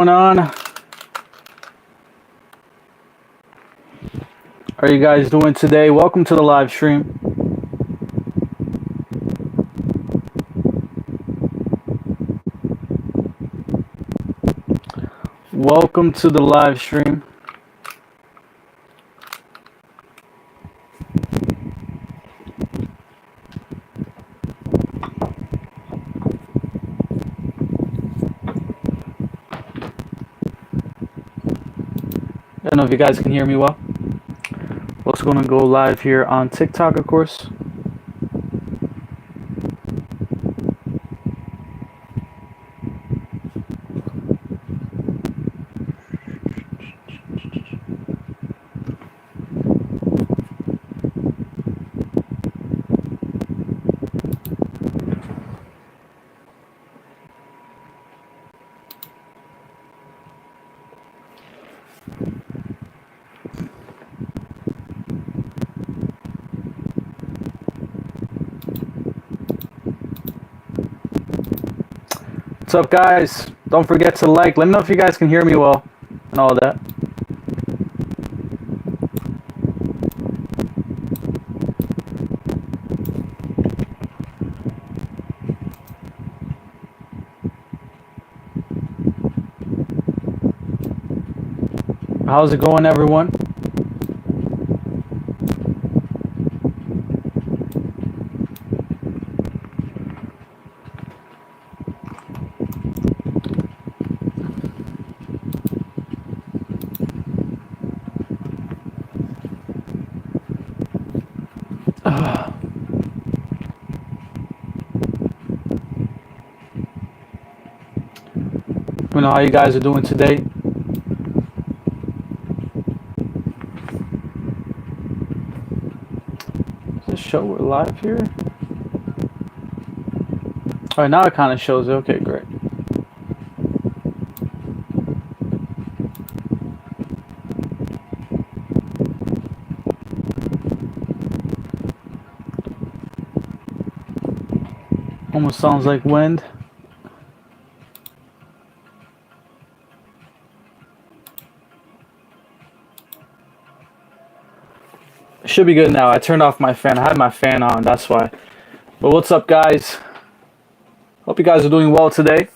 Going on? How are you guys doing today? Welcome to the live stream. Welcome to the live stream. I don't know if you guys can hear me well. Looks going to go live here on TikTok, of course. What's up, guys? Don't forget to like. Let me know if you guys can hear me well and all that. How's it going, everyone? Let me know how you guys are doing today. Does this show we're live here? All right, now it kind of shows it. Okay, great. Almost sounds like wind. Should be good now. I turned off my fan. I had my fan on, that's why. But what's up, guys? Hope you guys are doing well today.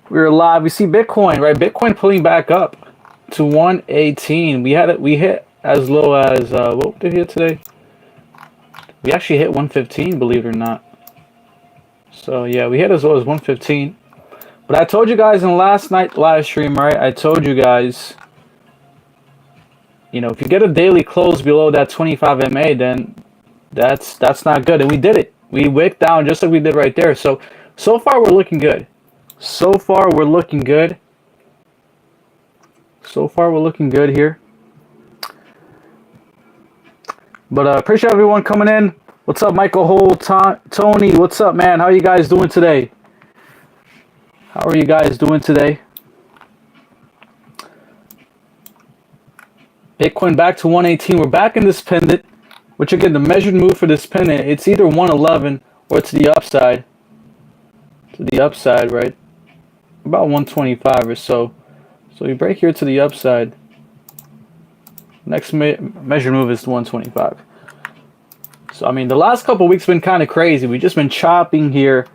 We're live. We see Bitcoin, right? Bitcoin pulling back up to 118. We hit as low as what did we hit today? We actually hit 115, believe it or not. So yeah, we hit as low as 115. But I told you guys in last night's live stream, right? I told you guys, you know, if you get a daily close below that 25 MA, then that's not good. And we did it. We wicked down just like we did right there. So far we're looking good. So far we're looking good. So far we're looking good here. But appreciate everyone coming in. What's up, Michael Hole, Tony? What's up, man? How are you guys doing today? How are you guys doing today? Bitcoin back to 118. We're back in this pendant, which again, the measured move for this pendant, it's either 111 or to the upside. To the upside, right? About 125 or so. So you break here to the upside. Next measured move is 125. So I mean, the last couple of weeks been kind of crazy. We've just been chopping here,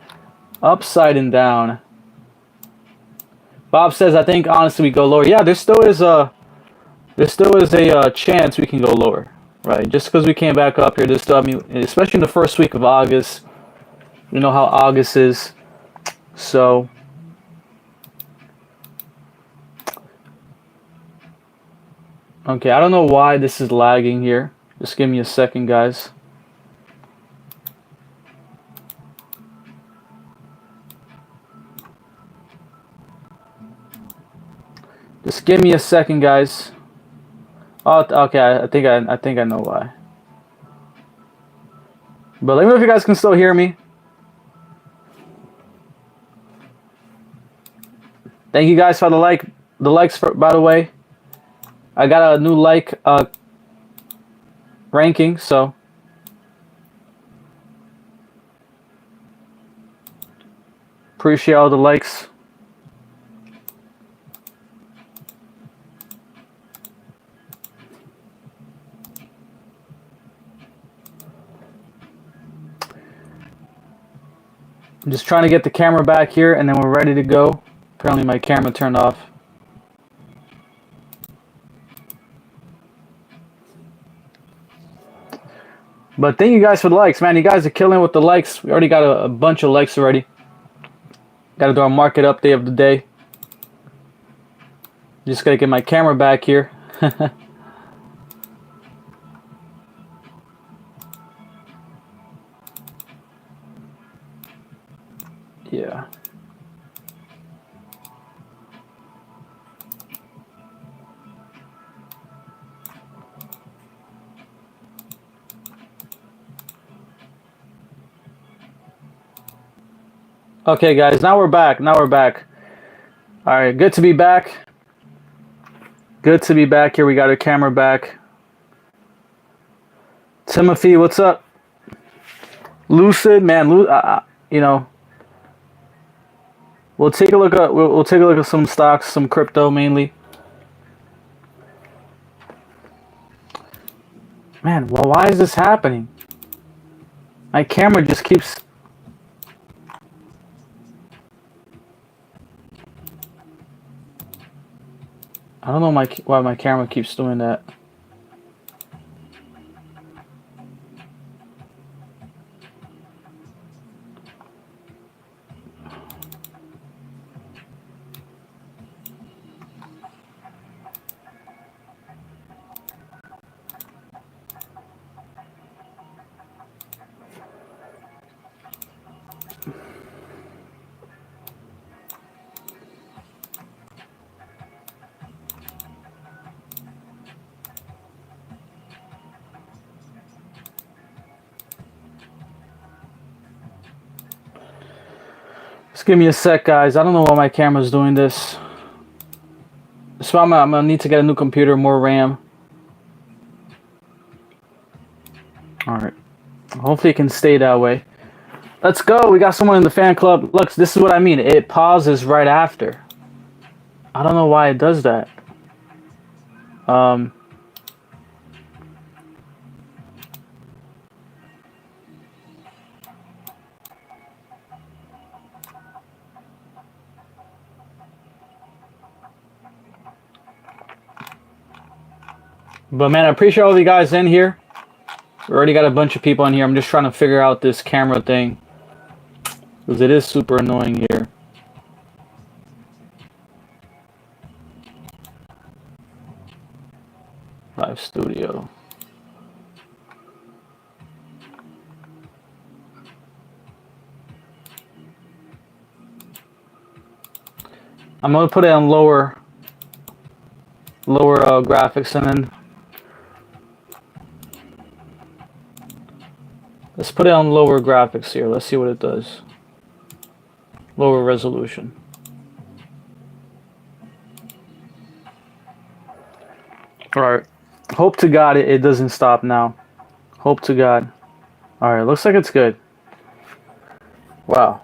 upside and down. Bob says, I think honestly we go lower. Yeah, there still is a chance we can go lower, right? Just because we came back up here, there's still, I mean, especially in the first week of August. You know how August is, so. Okay, I don't know why this is lagging here. Just give me a second, guys. Just give me a second, guys. Oh, okay. I think I know why. But let me know if you guys can still hear me. Thank you guys for the likes. By the way, I got a new like ranking, so appreciate all the likes. I'm just trying to get the camera back here, and then we're ready to go. Apparently my camera turned off. But thank you guys for the likes, man. You guys are killing with the likes. We already got a bunch of likes already. Got to do our market update of the day. Just got to get my camera back here. Yeah. Okay, guys, now we're back. Now we're back. All right, good to be back. Good to be back here. We got our camera back. Timothy, what's up? Lucid, man, you know, we'll take a look at we'll take a look at some stocks, some crypto mainly. Man, well, why is this happening? My camera just keeps. I don't know why my camera keeps doing that. Just give me a sec, guys. I don't know why my camera's doing this. So I'm gonna need to get a new computer, more RAM. Alright. Hopefully it can stay that way. Let's go. We got someone in the fan club. Look, this is what I mean. It pauses right after. I don't know why it does that. But man, I appreciate all of you guys in here. We already got a bunch of people in here. I'm just trying to figure out this camera thing, because it is super annoying here. Live studio. I'm gonna put it on lower graphics, and then let's put it on lower graphics here. Let's see what it does. Lower resolution. Alright. Hope to God it doesn't stop now. Hope to God. Alright, looks like it's good. Wow.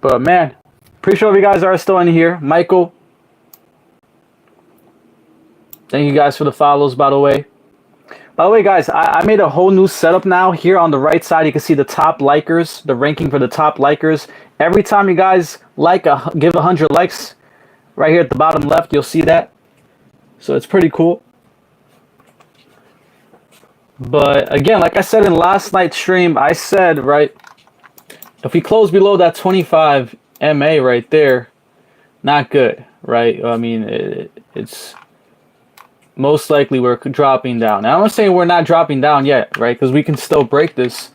But man, appreciate all you guys are still in here. Michael. Thank you guys for the follows, by the way. By the way, guys, I made a whole new setup now. Here on the right side, you can see the top likers, the ranking for the top likers. Every time you guys give 100 likes, right here at the bottom left, you'll see that. So it's pretty cool. But again, like I said in last night's stream, I said, right, if we close below that 25 MA right there, not good, right? I mean, it's most likely we're dropping down. Now, I'm not saying we're not dropping down yet, right? Because we can still break this.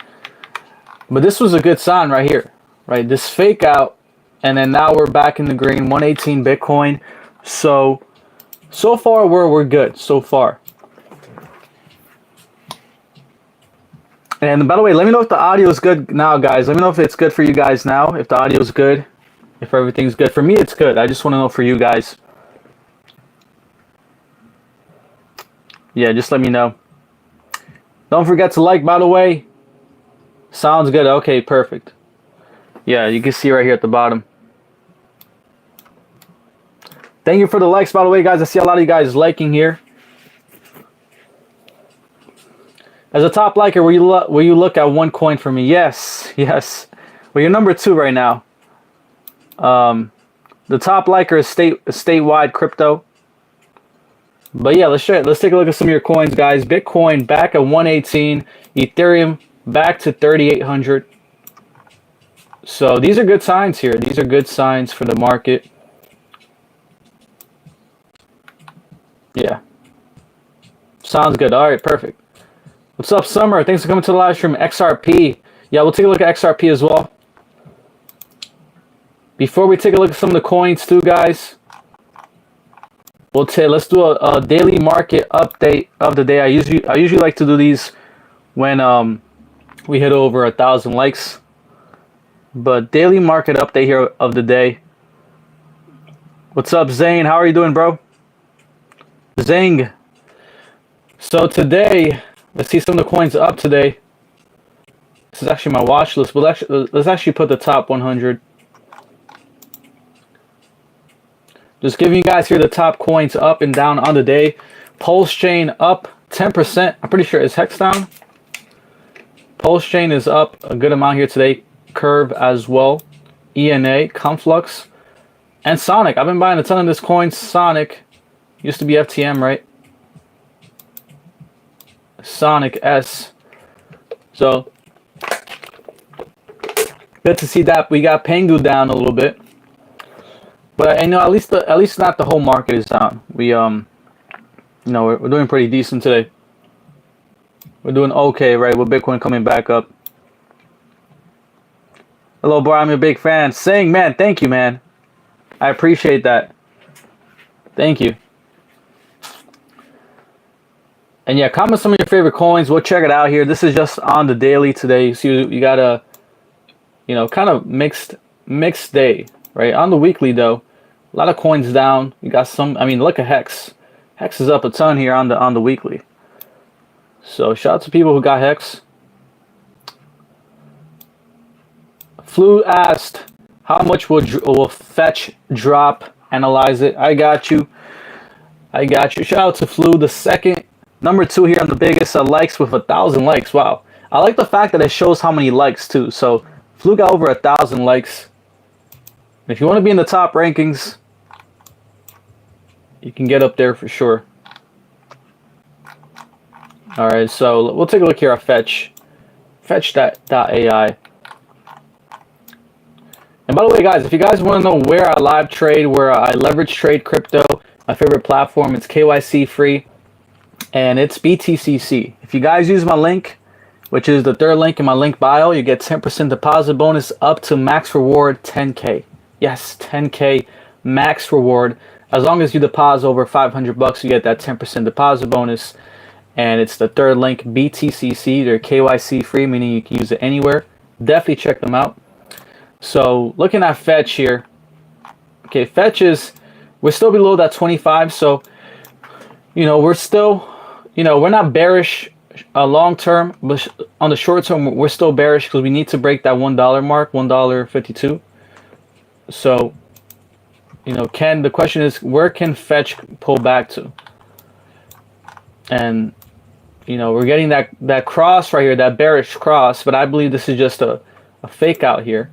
But this was a good sign right here, right? This fake out, and then now we're back in the green, 118 Bitcoin. So far we're good, so far. And by the way, let me know if the audio is good now, guys. Let me know if it's good for you guys now, if the audio is good, if everything's good. For me, it's good. I just want to know for you guys. Yeah, just let me know. Don't forget to like, by the way. Sounds good. Okay, perfect. Yeah, you can see right here at the bottom. Thank you for the likes, by the way, guys. I see a lot of you guys liking here. As a top liker, will you look at one coin for me? Yes, yes. Well, you're number 2 right now. The top liker is statewide crypto. But yeah, let's take a look at some of your coins, guys. Bitcoin back at 118, Ethereum back to 3,800. So these are good signs here. These are good signs for the market. Yeah. Sounds good. All right, perfect. What's up, Summer? Thanks for coming to the live stream. XRP. Yeah, we'll take a look at XRP as well. Before we take a look at some of the coins too, guys, let's do a daily market update of the day. I usually like to do these when we hit over 1,000 likes. But daily market update here of the day. What's up, Zane? How are you doing, bro? Zing. So today, let's see some of the coins up today. This is actually my watch list. Let's actually put the top 100. Just giving you guys here the top coins up and down on the day. Pulse Chain up 10%. I'm pretty sure it's Hex down. Pulse Chain is up a good amount here today. Curve as well. ENA, Conflux, and Sonic. I've been buying a ton of this coin. Sonic used to be FTM, right? Sonic S. So good to see that. We got Pangu down a little bit. But I know at least not the whole market is down. We we're doing pretty decent today. We're doing okay, right? With Bitcoin coming back up. Hello, bro. I'm a big fan. Saying, man, thank you, man. I appreciate that. Thank you. And yeah, comment some of your favorite coins. We'll check it out here. This is just on the daily today. So you got a, kind of mixed day, right? On the weekly though, a lot of coins down. You got some. I mean, look at Hex. Hex is up a ton here on the weekly. So shout out to people who got Hex. Flu asked, how much will Fetch drop? Analyze it. I got you. Shout out to Flu, the second, number 2 here on the biggest likes with 1,000 likes. Wow. I like the fact that it shows how many likes too. So Flu got over 1,000 likes. If you want to be in the top rankings, you can get up there for sure. All right, so we'll take a look here at Fetch. Fetch.ai. And by the way, guys, if you guys want to know where I live trade, where I leverage trade crypto, my favorite platform, it's KYC free, and it's BTCC. If you guys use my link, which is the 3rd link in my link bio, you get 10% deposit bonus up to max reward 10K. Yes, 10K max reward. As long as you deposit over $500, you get that 10% deposit bonus. And it's the 3rd link, BTCC. They're KYC free, meaning you can use it anywhere. Definitely check them out. So looking at Fetch here. Okay, Fetch we're still below that 25. So, we're still, we're not bearish long term, but on the short term, we're still bearish because we need to break that $1 mark, $1.52. So, the question is, where can Fetch pull back to? And, we're getting that cross right here, that bearish cross, but I believe this is just a fake out here,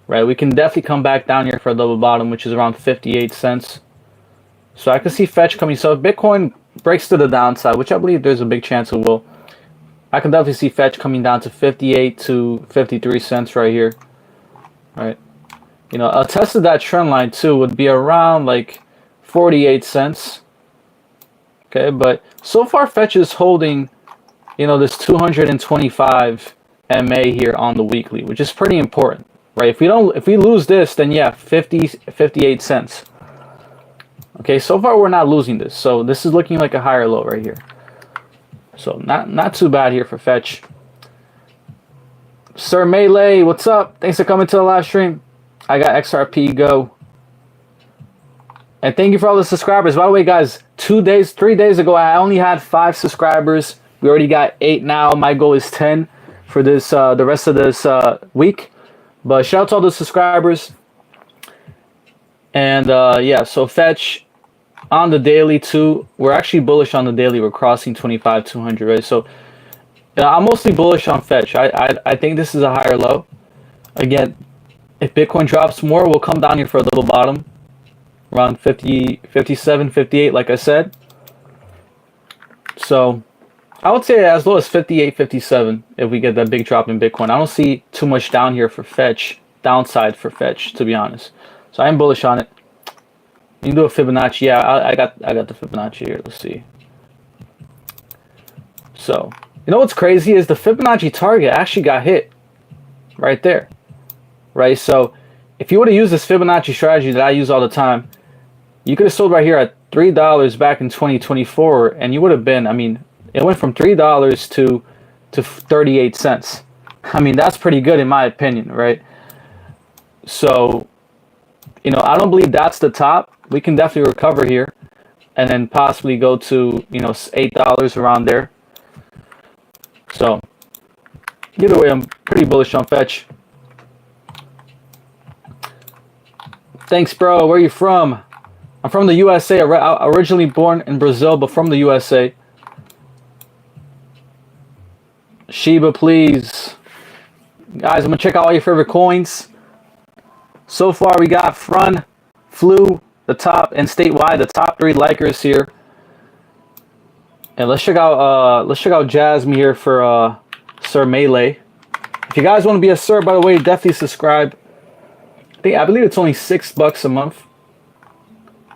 right? We can definitely come back down here for a double bottom, which is around 58 cents. So I can see Fetch coming. So if Bitcoin breaks to the downside, which I believe there's a big chance it will, I can definitely see Fetch coming down to 58 to 53 cents right here, right? A test of that trend line too would be around like 48 cents. Okay, but so far Fetch is holding, this 225 MA here on the weekly, which is pretty important, right? If we lose this, then yeah, 58 cents. Okay, so far we're not losing this. So this is looking like a higher low right here. So not too bad here for Fetch. Sir Melee, what's up? Thanks for coming to the live stream. I got XRP go. And thank you for all the subscribers. By the way, guys, 3 days ago, I only had 5 subscribers. We already got 8 now. My goal is 10 for this the rest of this week. But shout out to all the subscribers. And yeah, so Fetch on the daily too. We're actually bullish on the daily. We're crossing 25,200, right? So I'm mostly bullish on Fetch. I think this is a higher low. Again, If Bitcoin drops more, we'll come down here for a little bottom. Around 50, 57, 58, like I said. So I would say as low as 58, 57 if we get that big drop in Bitcoin. I don't see too much down here for Fetch, downside for Fetch, to be honest. So I am bullish on it. You can do a Fibonacci. Yeah, I got the Fibonacci here. Let's see. So, you know what's crazy is the Fibonacci target actually got hit right there. Right? So if you would have used this Fibonacci strategy that I use all the time, you could have sold right here at $3 back in 2024, and you would have been, I mean, it went from $3 to 38 cents. I mean, that's pretty good in my opinion, right? So, you know, I don't believe that's the top. We can definitely recover here and then possibly go to, you know, $8 around there. So, either way, I'm pretty bullish on Fetch. Thanks, bro. Where are you from? I'm from the USA. Originally born in Brazil, but from the USA. Shiba, please. Guys, I'm going to check out all your favorite coins. So far, we got Frun, Flu, the top, and statewide, the top 3 likers here. And let's check out Jasmy here for Sir Melee. If you guys want to be a Sir, by the way, definitely subscribe. I believe it's only $6 a month.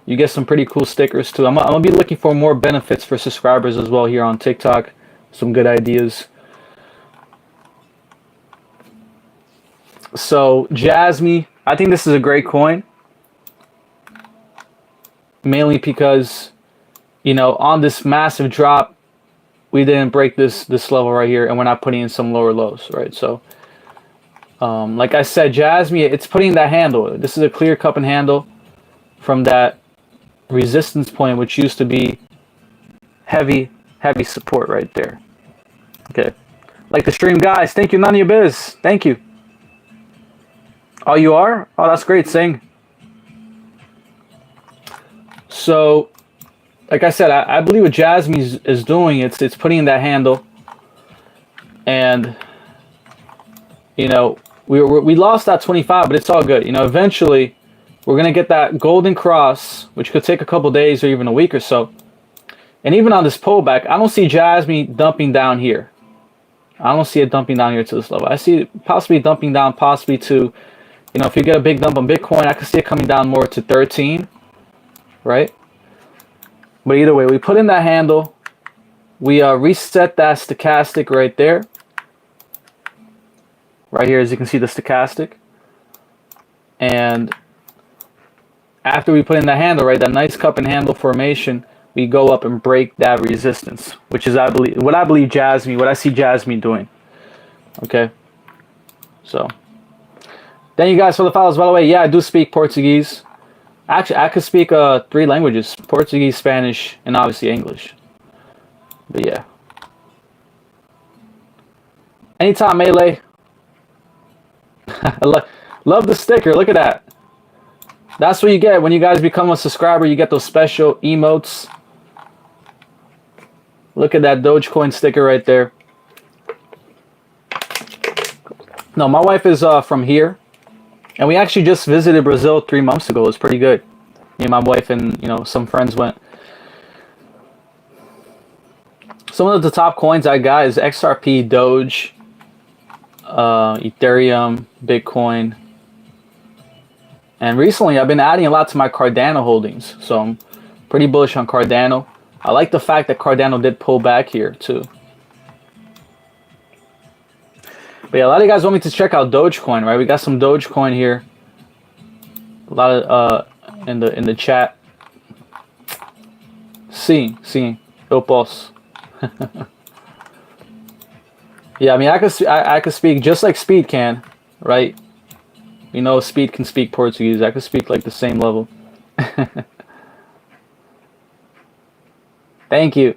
You get some pretty cool stickers too. I'm gonna be looking for more benefits for subscribers as well here on TikTok. Some good ideas. So Jasmy, I think this is a great coin. Mainly because, you know, on this massive drop, we didn't break this level right here, and we're not putting in some lower lows, right? So, like I said, Jasmy, it's putting that handle. This is a clear cup and handle from that resistance point, which used to be heavy support right there. Okay, like the stream, guys. Thank you, none of your biz. Thank you. Oh, you are? Oh, that's great, Sing. So, like I said, I believe what Jasmy is doing, it's putting in that handle, and you know, we lost that 25, but it's all good. You know, eventually we're gonna get that golden cross, which could take a couple days or even a week or so. And even on this pullback, I don't see Jasmy dumping down here. I don't see it dumping down here to this level. I see it possibly dumping down, possibly to, you know, if you get a big dump on Bitcoin, I could see it coming down more to 13, right? But either way, we put in that handle. We reset that stochastic right there. Right here, as you can see, the stochastic. And after we put in the handle, right, that nice cup and handle formation, we go up and break that resistance, which is what I see Jasmy doing. Okay. So, thank you guys for the follows. By the way, yeah, I do speak Portuguese. Actually, I could speak 3 languages: Portuguese, Spanish, and obviously English. But yeah. Anytime, Melee. Love the sticker. Look at that. That's what you get when you guys become a subscriber. You get those special emotes. Look at that Dogecoin sticker right there. No, my wife is from here, and we actually just visited Brazil 3 months ago. It was pretty good. Me and my wife and, you know, some friends went. Some of the top coins I got is XRP, Doge, Ethereum, Bitcoin. And recently, I've been adding a lot to my Cardano holdings. So I'm pretty bullish on Cardano. I like the fact that Cardano did pull back here too. But yeah, a lot of you guys want me to check out Dogecoin, right? We got some Dogecoin here. A lot of in the chat. Sim, eu posso. Yeah, I mean, I could speak just like Speed can, right? You know, Speed can speak Portuguese. I could speak like the same level. Thank you.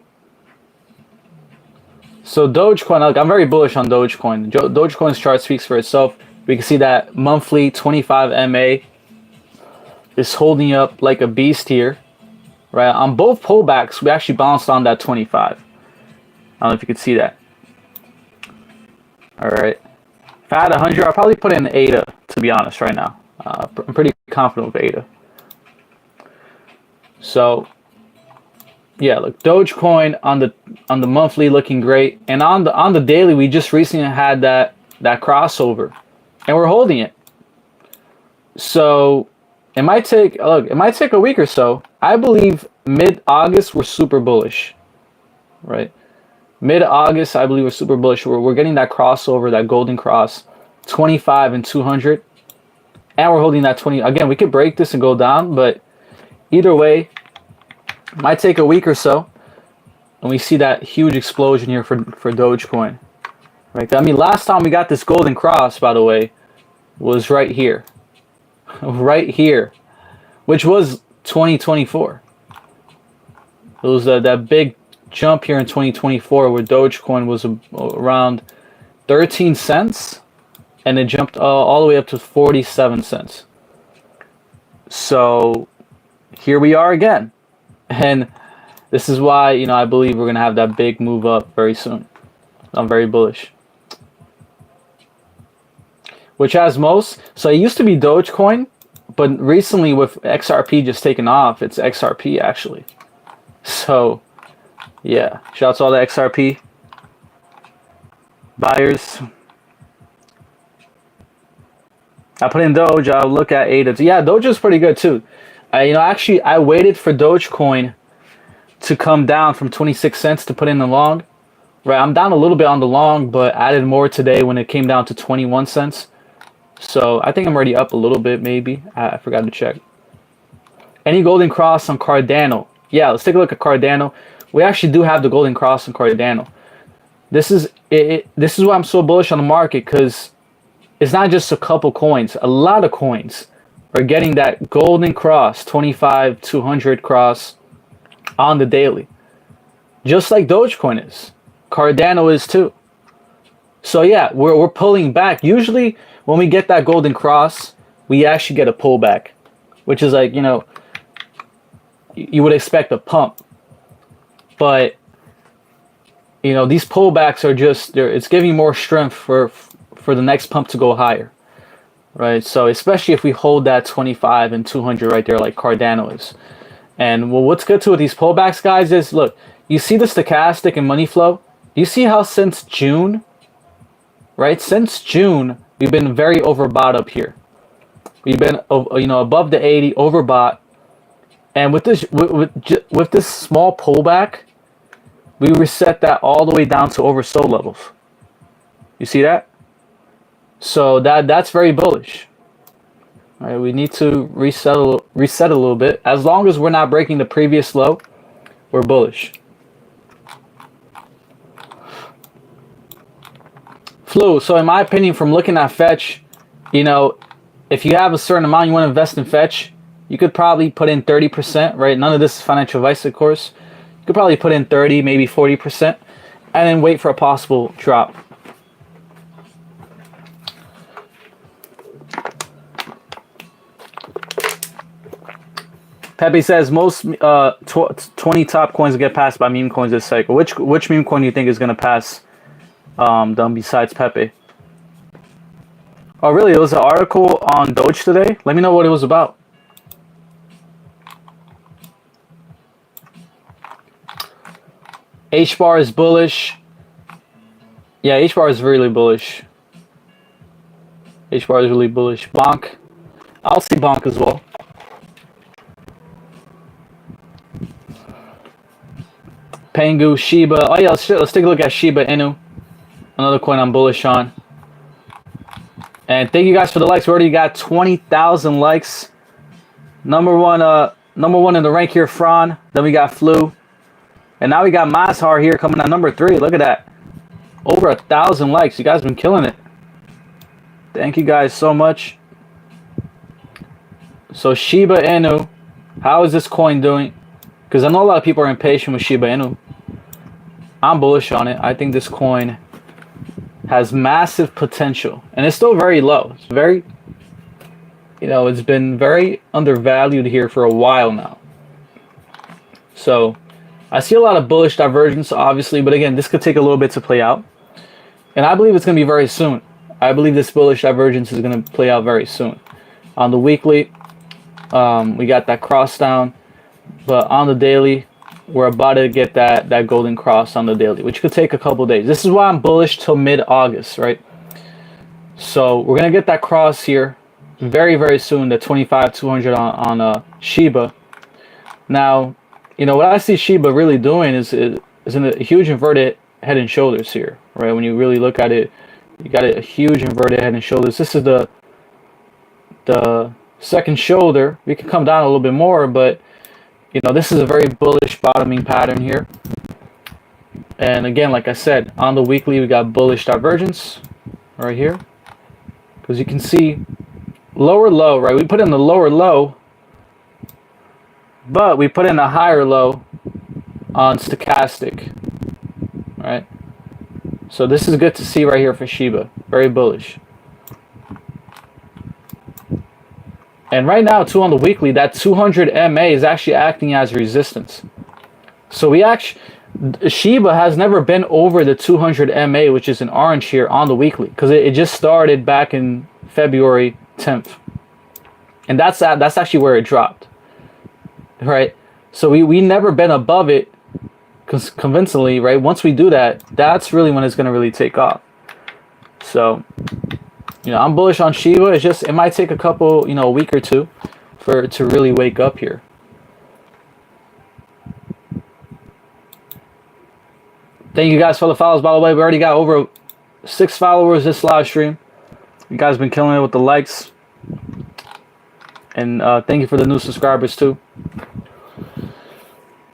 So Dogecoin, look, I'm very bullish on Dogecoin. Dogecoin's chart speaks for itself. We can see that monthly 25 MA is holding up like a beast here, right? On both pullbacks, we actually bounced on that 25. I don't know if you could see that. All right. If I had 100, I'll probably put in ADA, to be honest, right now. I'm pretty confident with ADA. So, yeah, look, Dogecoin on the monthly looking great, and on the daily, we just recently had that crossover, and we're holding it. So, it might take a week or so. I believe mid-August we're super bullish, right? Mid-August, I believe we're super bullish. We're getting that crossover, that golden cross, 25 and 200. And we're holding that 20. Again, we could break this and go down, but either way, it might take a week or so. And we see that huge explosion here for Dogecoin. Right? I mean, last time we got this golden cross, by the way, was right here. Right here. Which was 2024. It was that big jump here in 2024 where Dogecoin was around 13 cents and it jumped all the way up to 47 cents. So here we are again, and this is why, you know, I believe we're gonna have that big move up very soon. I'm very bullish. Which has most, so it used to be Dogecoin, but recently with XRP just taking off, it's XRP actually. So yeah, shout out to all the XRP buyers. I put in Doge. I'll look at ADA. Yeah, Doge is pretty good too. You know, actually, I waited for Dogecoin to come down from 26 cents to put in the long. Right, I'm down a little bit on the long, but added more today when it came down to 21 cents. So I think I'm already up a little bit, maybe. I forgot to check. Any golden cross on Cardano? Yeah, let's take a look at Cardano. We actually do have the golden cross on Cardano. This is this is why I'm so bullish on the market, because it's not just a couple coins. A lot of coins are getting that golden cross, 25, 200 cross on the daily. Just like Dogecoin is. Cardano is too. So yeah, we're pulling back. Usually when we get that golden cross, we actually get a pullback, which is like, you know, you would expect a pump. But, you know, these pullbacks are just, it's giving more strength for the next pump to go higher, right? So especially if we hold that 25 and 200 right there like Cardano is. And well, what's good too with these pullbacks, guys, is look, you see the stochastic and money flow? You see how since June, right? Since June, we've been very overbought up here. We've been, you know, above the 80, overbought. And with this small pullback, we reset that all the way down to oversold levels. You see that? So that's very bullish. All right, we need to reset a little bit. As long as we're not breaking the previous low, we're bullish. Flu. So in my opinion, from looking at Fetch, you know, if you have a certain amount you want to invest in Fetch, you could probably put in 30%, right? None of this is financial advice, of course. You could probably put in 30, maybe 40%, and then wait for a possible drop. Pepe says most 20 top coins get passed by meme coins this cycle. Which meme coin do you think is going to pass them besides Pepe? Oh, really? It was an article on Doge today? Let me know what it was about. H-bar is bullish. Yeah, H-bar is really bullish. H-bar is really bullish. Bonk. I'll see Bonk as well. Pangu, Shiba. Oh yeah, let's take a look at Shiba Inu. Another coin I'm bullish on. And thank you guys for the likes. We already got 20,000 likes. Number one in the rank here, Fran. Then we got Flu. And now we got Mazhar here coming at number 3. Look at that. Over 1,000 likes. You guys been killing it. Thank you guys so much. So Shiba Inu. How is this coin doing? Because I know a lot of people are impatient with Shiba Inu. I'm bullish on it. I think this coin has massive potential. And it's still very low. It's very, you know, it's been very undervalued here for a while now. So I see a lot of bullish divergence, obviously. But again, this could take a little bit to play out. And I believe it's going to be very soon. I believe this bullish divergence is going to play out very soon. On the weekly, we got that cross down, but on the daily, we're about to get that golden cross on the daily, which could take a couple days. This is why I'm bullish till mid-August, right? So we're going to get that cross here very, very soon, the 25-200 on Shiba. Now, you know, what I see Shiba really doing is in a huge inverted head and shoulders here, right? When you really look at it, you got a huge inverted head and shoulders. This is the second shoulder. We can come down a little bit more, but you know, this is a very bullish bottoming pattern here. And again, like I said, on the weekly, we got bullish divergence right here. Because you can see lower low, right? We put in the lower low, but we put in a higher low on stochastic, right? So this is good to see right here for Shiba. Very bullish. And right now, too, on the weekly, that 200 MA is actually acting as resistance. So we actually, Shiba has never been over the 200 MA, which is in orange here on the weekly, because it just started back in February 10th. And that's actually where it dropped, right? So we never been above it convincingly, right? Once we do that, that's really when it's going to really take off. So, you know, I'm bullish on Shiba. It's just, it might take a couple, you know, a week or two for it to really wake up here. Thank you guys for the follows, by the way. We already got over 6 followers this live stream. You guys been killing it with the likes. And thank you for the new subscribers too.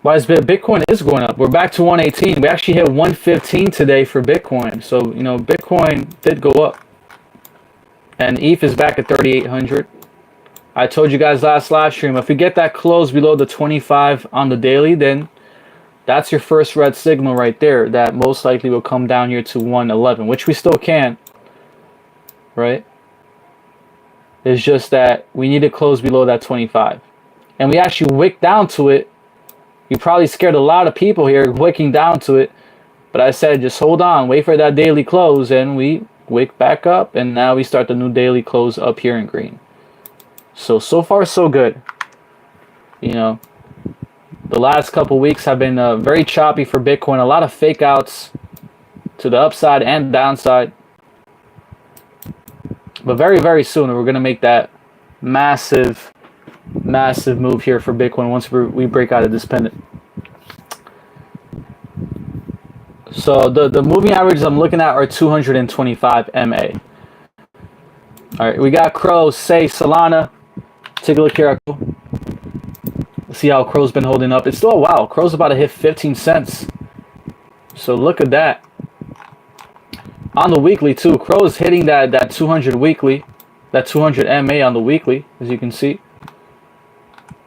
Why is Bitcoin is going up? We're back to 118. We actually hit 115 today for Bitcoin. So, you know, Bitcoin did go up. And ETH is back at 3,800. I told you guys last live stream, if we get that close below the 25 on the daily, then that's your first red signal right there. That most likely will come down here to 111, which we still can, right? It's just that we need to close below that 25. And we actually wicked down to it. You probably scared a lot of people here wicking down to it. But I said, just hold on, wait for that daily close, and we wick back up, and now we start the new daily close up here in green. So far so good. You know, the last couple weeks have been very choppy for Bitcoin. A lot of fake outs to the upside and downside. But very, very soon we're going to make that massive move here for Bitcoin once we break out of this pennant. So the moving averages I'm looking at are 225 MA. All right, we got Crow, Say, Solana. Take a look here. Let's see how Crow's been holding up. It's still, wow, Crow's about to hit 15 cents. So look at that. On the weekly too, Crow's hitting that 200 weekly, that 200 MA on the weekly, as you can see.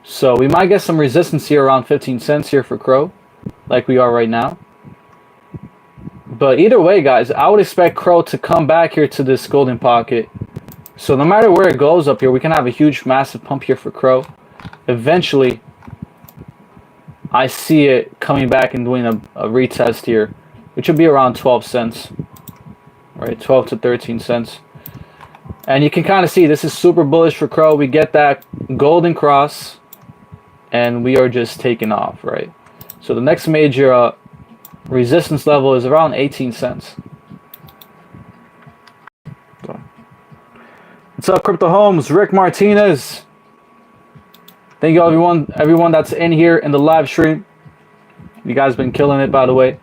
So we might get some resistance here around 15 cents here for Crow, like we are right now. But either way, guys, I would expect Crow to come back here to this golden pocket. So no matter where it goes up here, we can have a huge, massive pump here for Crow. Eventually, I see it coming back and doing a retest here, which would be around 12 cents. Right, 12 to 13 cents. And you can kind of see this is super bullish for Crow. We get that golden cross, and we are just taking off, right? So the next major resistance level is around 18 cents. So, what's up, Crypto Homes? Rick Martinez. Thank you, everyone that's in here in the live stream. You guys been killing it, by the way.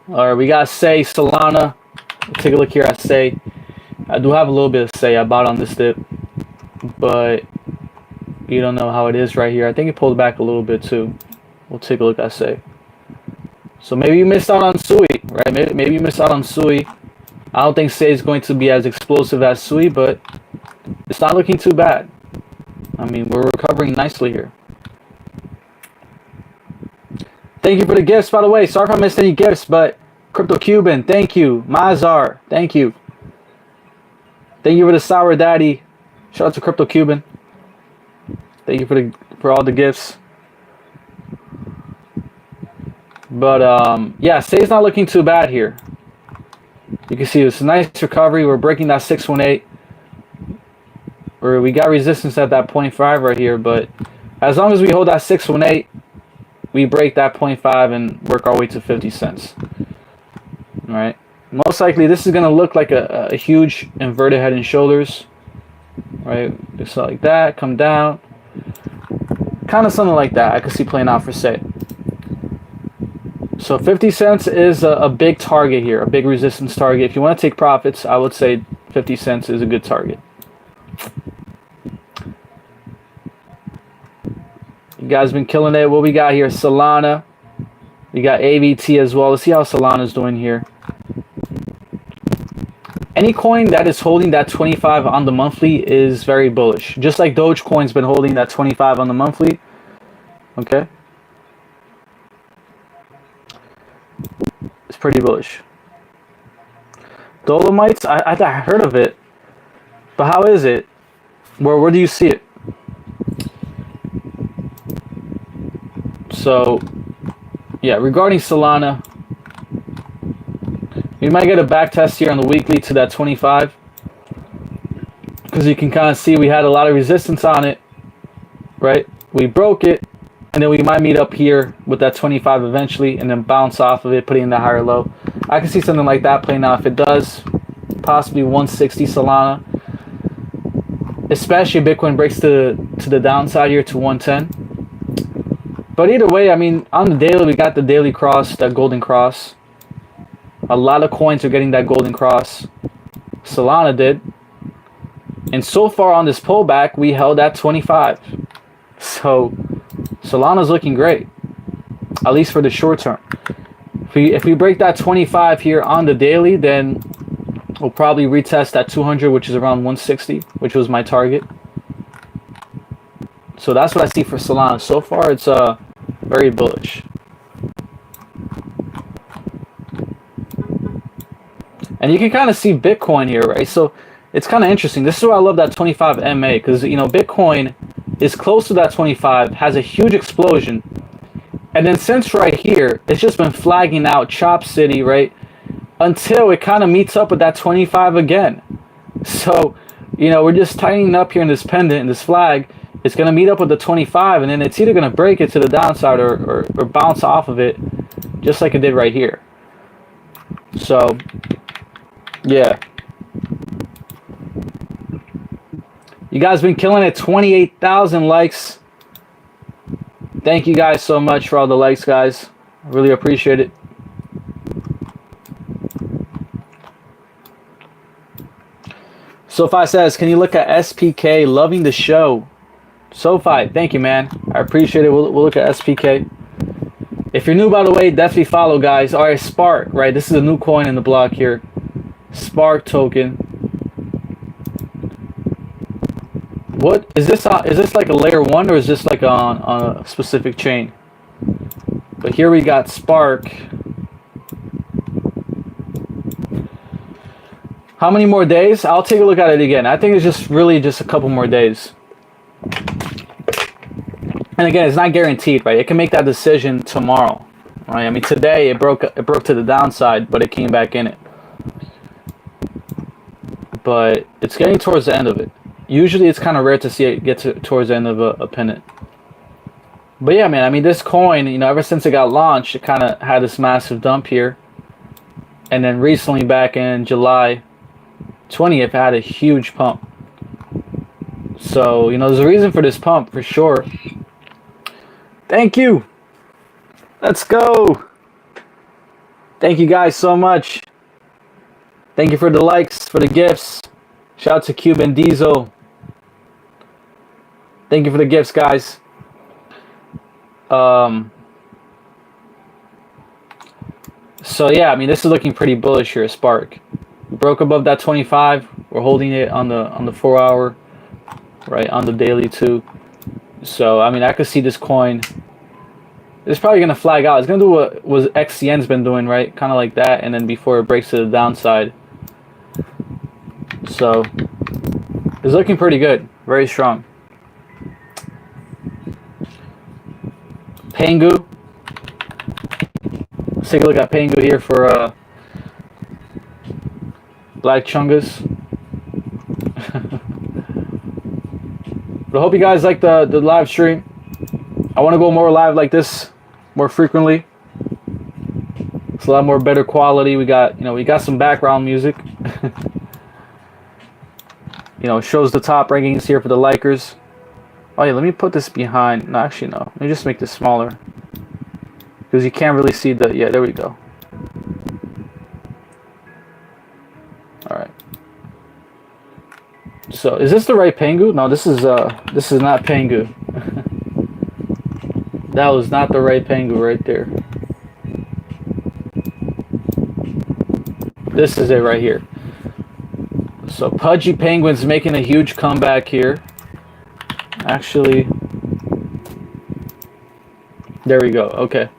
All right, we got Say, Solana. Take a look here at Say. I do have a little bit of Say. I bought on this dip, but you don't know how it is right here. I think it pulled back a little bit too. We'll take a look at Say. So maybe you missed out on Sui, right? Maybe you missed out on Sui. I don't think Say is going to be as explosive as Sui, but it's not looking too bad. I mean, we're recovering nicely here. Thank you for the gifts, by the way. Sorry if I missed any gifts, but Crypto Cuban, thank you. Mazar, thank you. Thank you for the Sour Daddy. Shout out to Crypto Cuban. Thank you for all the gifts. But yeah, today's not looking too bad here. You can see it's a nice recovery. We're breaking that 618. Where we got resistance at that 0.5 right here, but as long as we hold that 618, we break that 0.5 and work our way to 50 cents. All right. Most likely, this is gonna look like a huge inverted head and shoulders. Right, just like that, come down, kind of something like that. I could see playing out for say. So 50 cents is a big target here, a big resistance target. If you want to take profits, I would say 50 cents is a good target. You guys been killing it. What we got here? Solana. We got AVT as well. Let's see how Solana's doing here. Any coin that is holding that 25 on the monthly is very bullish. Just like Dogecoin's been holding that 25 on the monthly. Okay. It's pretty bullish. Dolomites, I heard of it. But how is it? Where do you see it? So, yeah, regarding Solana, we might get a back test here on the weekly to that 25. Because you can kind of see we had a lot of resistance on it. Right? We broke it. And then we might meet up here with that 25 eventually. And then bounce off of it, putting in the higher low. I can see something like that playing out. If it does, possibly 160 Solana. Especially if Bitcoin breaks to the downside here to 110. But either way, I mean, on the daily, we got the daily cross, that golden cross. A lot of coins are getting that golden cross. Solana did. And so far on this pullback, we held at 25. So Solana's looking great, at least for the short term. If we break that 25 here on the daily, then we'll probably retest that 200, which is around 160, which was my target. So that's what I see for Solana. So far, it's very bullish. And you can kind of see Bitcoin here, right? So it's kind of interesting. This is why I love that 25 MA, because, you know, Bitcoin is close to that 25, has a huge explosion. And then since right here, it's just been flagging out Chop City, right? Until it kind of meets up with that 25 again. So, you know, we're just tightening up here in this pendant, and this flag. It's going to meet up with the 25, and then it's either going to break it to the downside or bounce off of it, just like it did right here. So, yeah. You guys been killing it. 28,000 likes. Thank you guys so much for all the likes, guys. I really appreciate it. SoFi says, can you look at SPK? Loving the show. SoFi, thank you, man. I appreciate it. We'll look at SPK. If you're new, by the way, definitely follow, guys. All right, Spark, right? This is a new coin in the block here. Spark token. What is this? Is this like a layer 1, or is this like on a specific chain? But here we got Spark. How many more days? I'll take a look at it again. I think it's just really just a couple more days. And again, it's not guaranteed, right? It can make that decision tomorrow, right? I mean, today it broke to the downside, but it came back in it. But it's getting towards the end of it. Usually, it's kind of rare to see it get towards the end of a pennant. But yeah, man, I mean, this coin, you know, ever since it got launched, it kind of had this massive dump here. And then recently, back in July 20th, it had a huge pump. So, you know, there's a reason for this pump, for sure. Thank you. Let's go. Thank you guys so much. Thank you for the likes, for the gifts. Shout out to Cuban Diesel. Thank you for the gifts, guys. So yeah, I mean, this is looking pretty bullish here. Spark we broke above that 25. We're holding it on the 4 hour, right, on the daily too. So I mean, I could see this coin. It's probably gonna flag out. It's gonna do what was XCN's been doing, right? Kind of like that, and then before it breaks to the downside. So it's looking pretty good, very strong. Pangu. Let's take a look at Pangu here for Black Chungus. But I hope you guys like the live stream. I want to go more live like this more frequently. It's a lot more better quality. We got, you know, we got some background music. You know, it shows the top rankings here for the likers. Oh yeah, let me put this behind. No, actually no. Let me just make this smaller, because you can't really see the. Yeah, there we go. All right. So is this the right Pangu? No, this is not Pangu. That was not the right Pangu right there. This is it right here. So Pudgy Penguin's making a huge comeback here. Actually, there we go. Okay.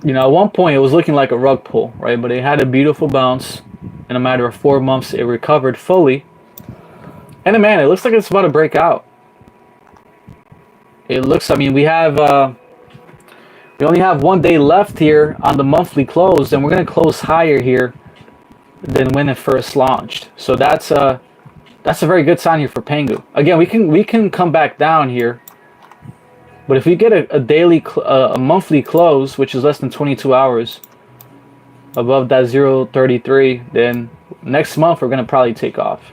You know, at one point it was looking like a rug pull, right? But it had a beautiful bounce. In a matter of 4 months, it recovered fully. And man, it looks like it's about to break out. It looks, I mean, we only have 1 day left here on the monthly close, and we're going to close higher here than when it first launched. So that's a very good sign here for Pangu. Again, we can come back down here, but if we get a monthly close, which is less than 22 hours above that 0.33, then next month we're gonna probably take off.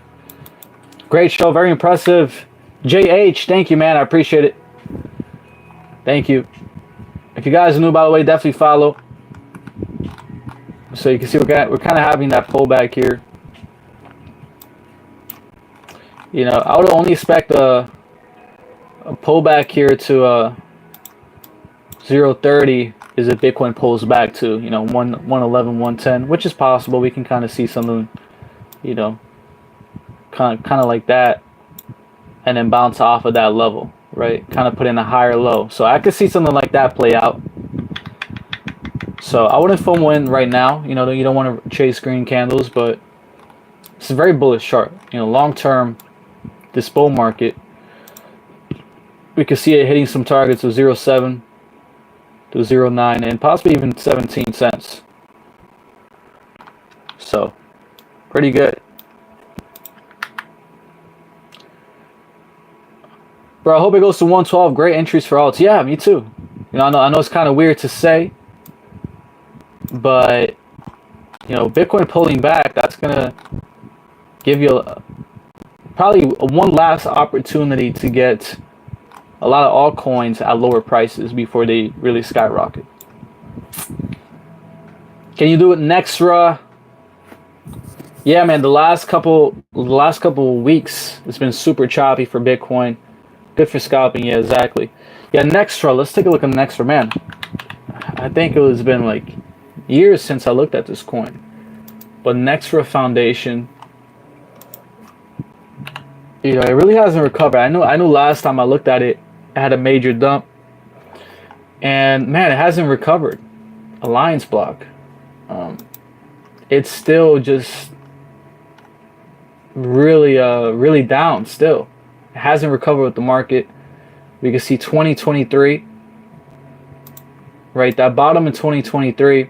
Great show, very impressive. JH, thank you, man. I appreciate it. Thank you. If you guys are new, by the way, definitely follow. So you can see we're kind of having that pullback here. You know, I would only expect a pullback here to 0.30 is if Bitcoin pulls back to, you know, 111, 110, which is possible. We can kind of see something, you know, kind of like that, and then bounce off of that level, right? Kind of put in a higher low. So I could see something like that play out. So I wouldn't FOMO in right now. You know, you don't want to chase green candles, but it's a very bullish chart. You know, long term, this bull market, we could see it hitting some targets of 0.7 to 0.9 and possibly even 17 cents. So pretty good. Bro, I hope it goes to 112. Great entries for alts. Yeah, me too. You know, I know it's kind of weird to say, but you know, Bitcoin pulling back, that's gonna give you probably one last opportunity to get a lot of altcoins at lower prices before they really skyrocket. Can you do it Nexra? Yeah, man. The last couple weeks, it's been super choppy for Bitcoin. Good for scalping. Yeah, exactly. Yeah, Nexra. Let's take a look at Nexra, man. I think it has been like years since I looked at this coin, but Nexra Foundation, you know, it really hasn't recovered. I know last time I looked at it, it had a major dump, and man, it hasn't recovered. Alliance block. It's still just really down still. It hasn't recovered with the market. We can see 2023, right? That bottom in 2023.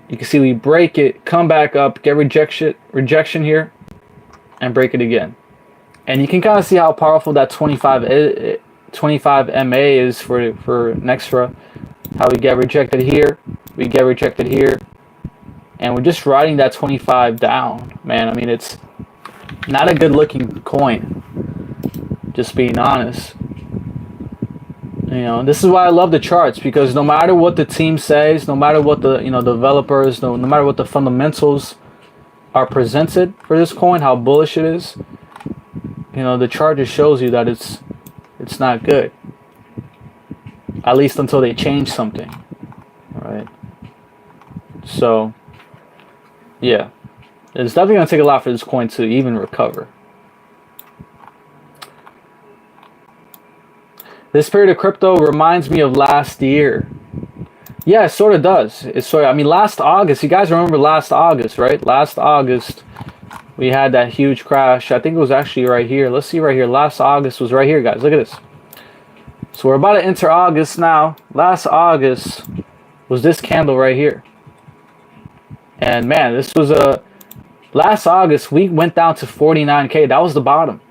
You can see we break it, come back up, get rejection here, and break it again. And you can kind of see how powerful that 25 MA is for Nexra. How we get rejected here, we get rejected here, and we're just riding that 25 down, man. I mean, it's not a good looking coin, just being honest. You know, this is why I love the charts, because no matter what the team says, no matter what the, you know, developers, no matter what the fundamentals are presented for this coin, how bullish it is, you know, the chart just shows you that it's not good. At least until they change something, right? So, yeah, it's definitely gonna take a lot for this coin to even recover. This period of crypto reminds me of last year. Yeah, it sort of does. I mean, last August, you guys remember last August, right? Last August, we had that huge crash. I think it was actually right here. Let's see right here. Last August was right here, guys. Look at this. So we're about to enter August now. Last August, was this candle right here. And man, this was last August we went down to 49K. That was the bottom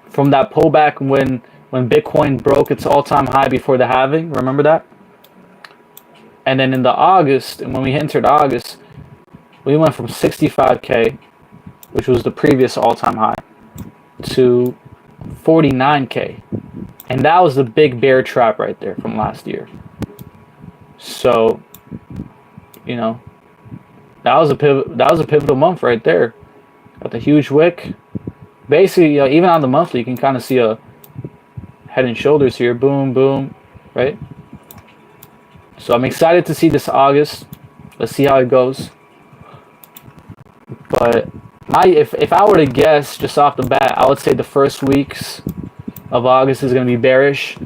from that pullback when Bitcoin broke its all-time high before the halving. Remember that? And then in the August, and when we entered August, we went from 65K, which was the previous all-time high, to 49K. And that was the big bear trap right there from last year. So, you know, that was a pivotal month right there. Got the huge wick. Basically, you know, even on the monthly, you can kind of see a head and shoulders here. Boom, boom, right? So I'm excited to see this August. Let's see how it goes. But if I were to guess just off the bat, I would say the first weeks of August is going to be bearish.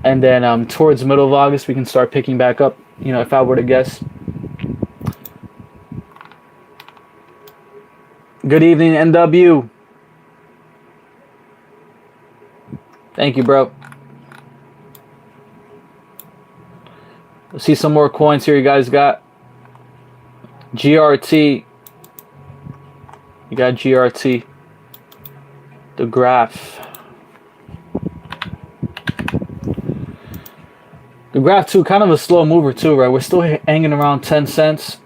And then towards the middle of August, we can start picking back up, you know, if I were to guess. Good evening, NW. Thank you, bro. Let's see some more coins here you guys got. GRT. You got GRT. The graph. The graph too, kind of a slow mover too, right? We're still hanging around 10 cents.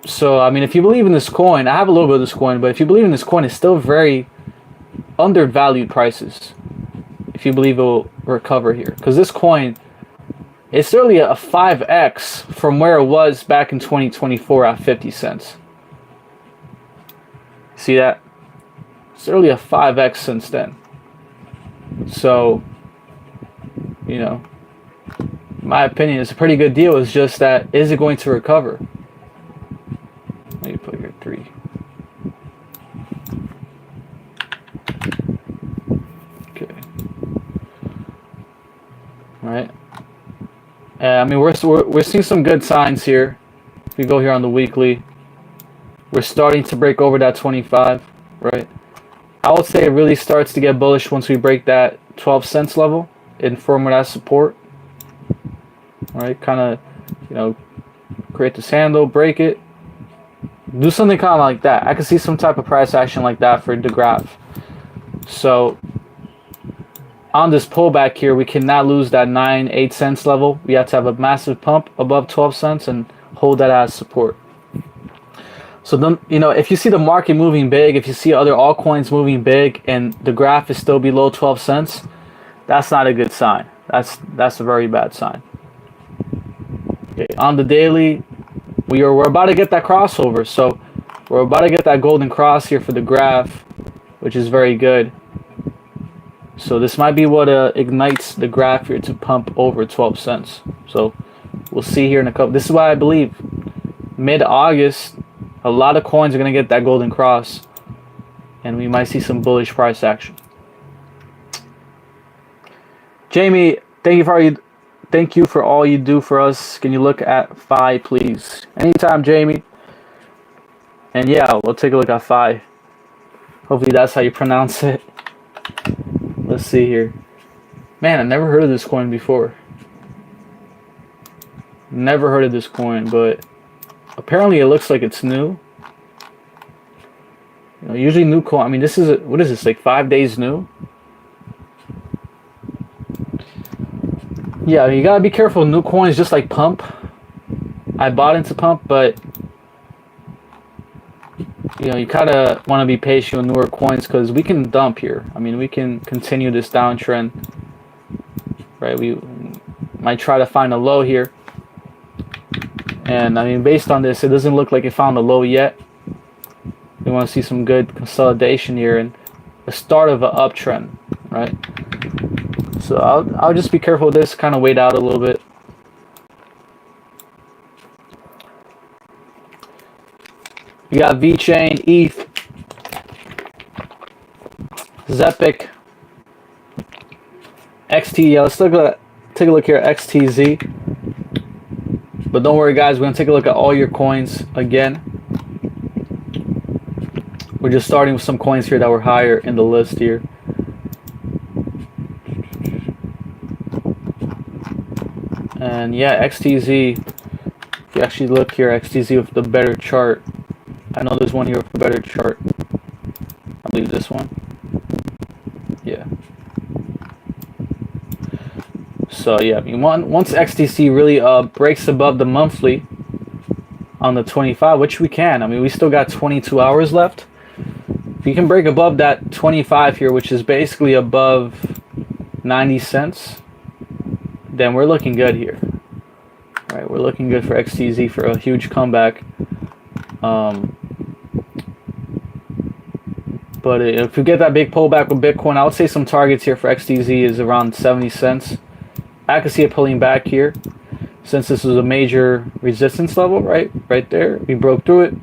So, I mean, if you believe in this coin, I have a little bit of this coin, but if you believe in this coin, it's still very undervalued prices. If you believe it will recover here. Because this coin, it's really a 5x from where it was back in 2024 at 50 cents. See that? It's really a 5x since then. So, you know, in my opinion, it's a pretty good deal. It's just that, is it going to recover? Let me put here 3. Okay. All right. I mean, we're seeing some good signs here. If we go here on the weekly, we're starting to break over that 25, right? I would say it really starts to get bullish once we break that 12 cents level and form that support. All right, kind of, you know, create this handle, break it, do something kind of like that. I could see some type of price action like that for the graph. So on this pullback here, we cannot lose that 9-8 cents level. We have to have a massive pump above 12 cents and hold that as support. So then, you know, if you see the market moving big, if you see other altcoins moving big and the graph is still below 12 cents, that's not a good sign. That's a very bad sign. Okay, on the daily, we're about to get that crossover. So we're about to get that golden cross here for the graph, which is very good. So this might be what ignites the graph here to pump over 12 cents. So we'll see here in a couple. This is why I believe mid-August, a lot of coins are going to get that golden cross, and we might see some bullish price action. Jamie, thank you for all you do for us. Can you look at Phi, please? Anytime, Jamie. And yeah, we'll take a look at Phi. Hopefully that's how you pronounce it. Let's see here. Man, I never heard of this coin before. Never heard of this coin, but apparently it looks like it's new. You know, usually new coin. I mean, this is what is this, like 5 days new? Yeah, you gotta be careful. New coins, just like Pump. I bought into Pump, but you know, you kind of want to be patient with newer coins because we can dump here. I mean, we can continue this downtrend, right? We might try to find a low here. And I mean, based on this, it doesn't look like it found a low yet. We want to see some good consolidation here and the start of an uptrend, right? So I'll just be careful with this, kind of wait out a little bit. We got VeChain, ETH, Zepic, XT. Yeah, let's take a look here at XTZ. But don't worry, guys. We're gonna take a look at all your coins again. We're just starting with some coins here that were higher in the list here. And yeah, XTZ, if you actually look here, XTZ with the better chart. I know there's one here with a better chart. I believe this one. Yeah. So yeah, I mean, once XTC really breaks above the monthly on the 25, which we can. I mean, we still got 22 hours left. If you can break above that 25 here, which is basically above 90 cents, then we're looking good here. All right, we're looking good for XTZ for a huge comeback. But if we get that big pullback with Bitcoin, I would say some targets here for XTZ is around 70 cents. I can see it pulling back here, since this was a major resistance level, right there. We broke through it.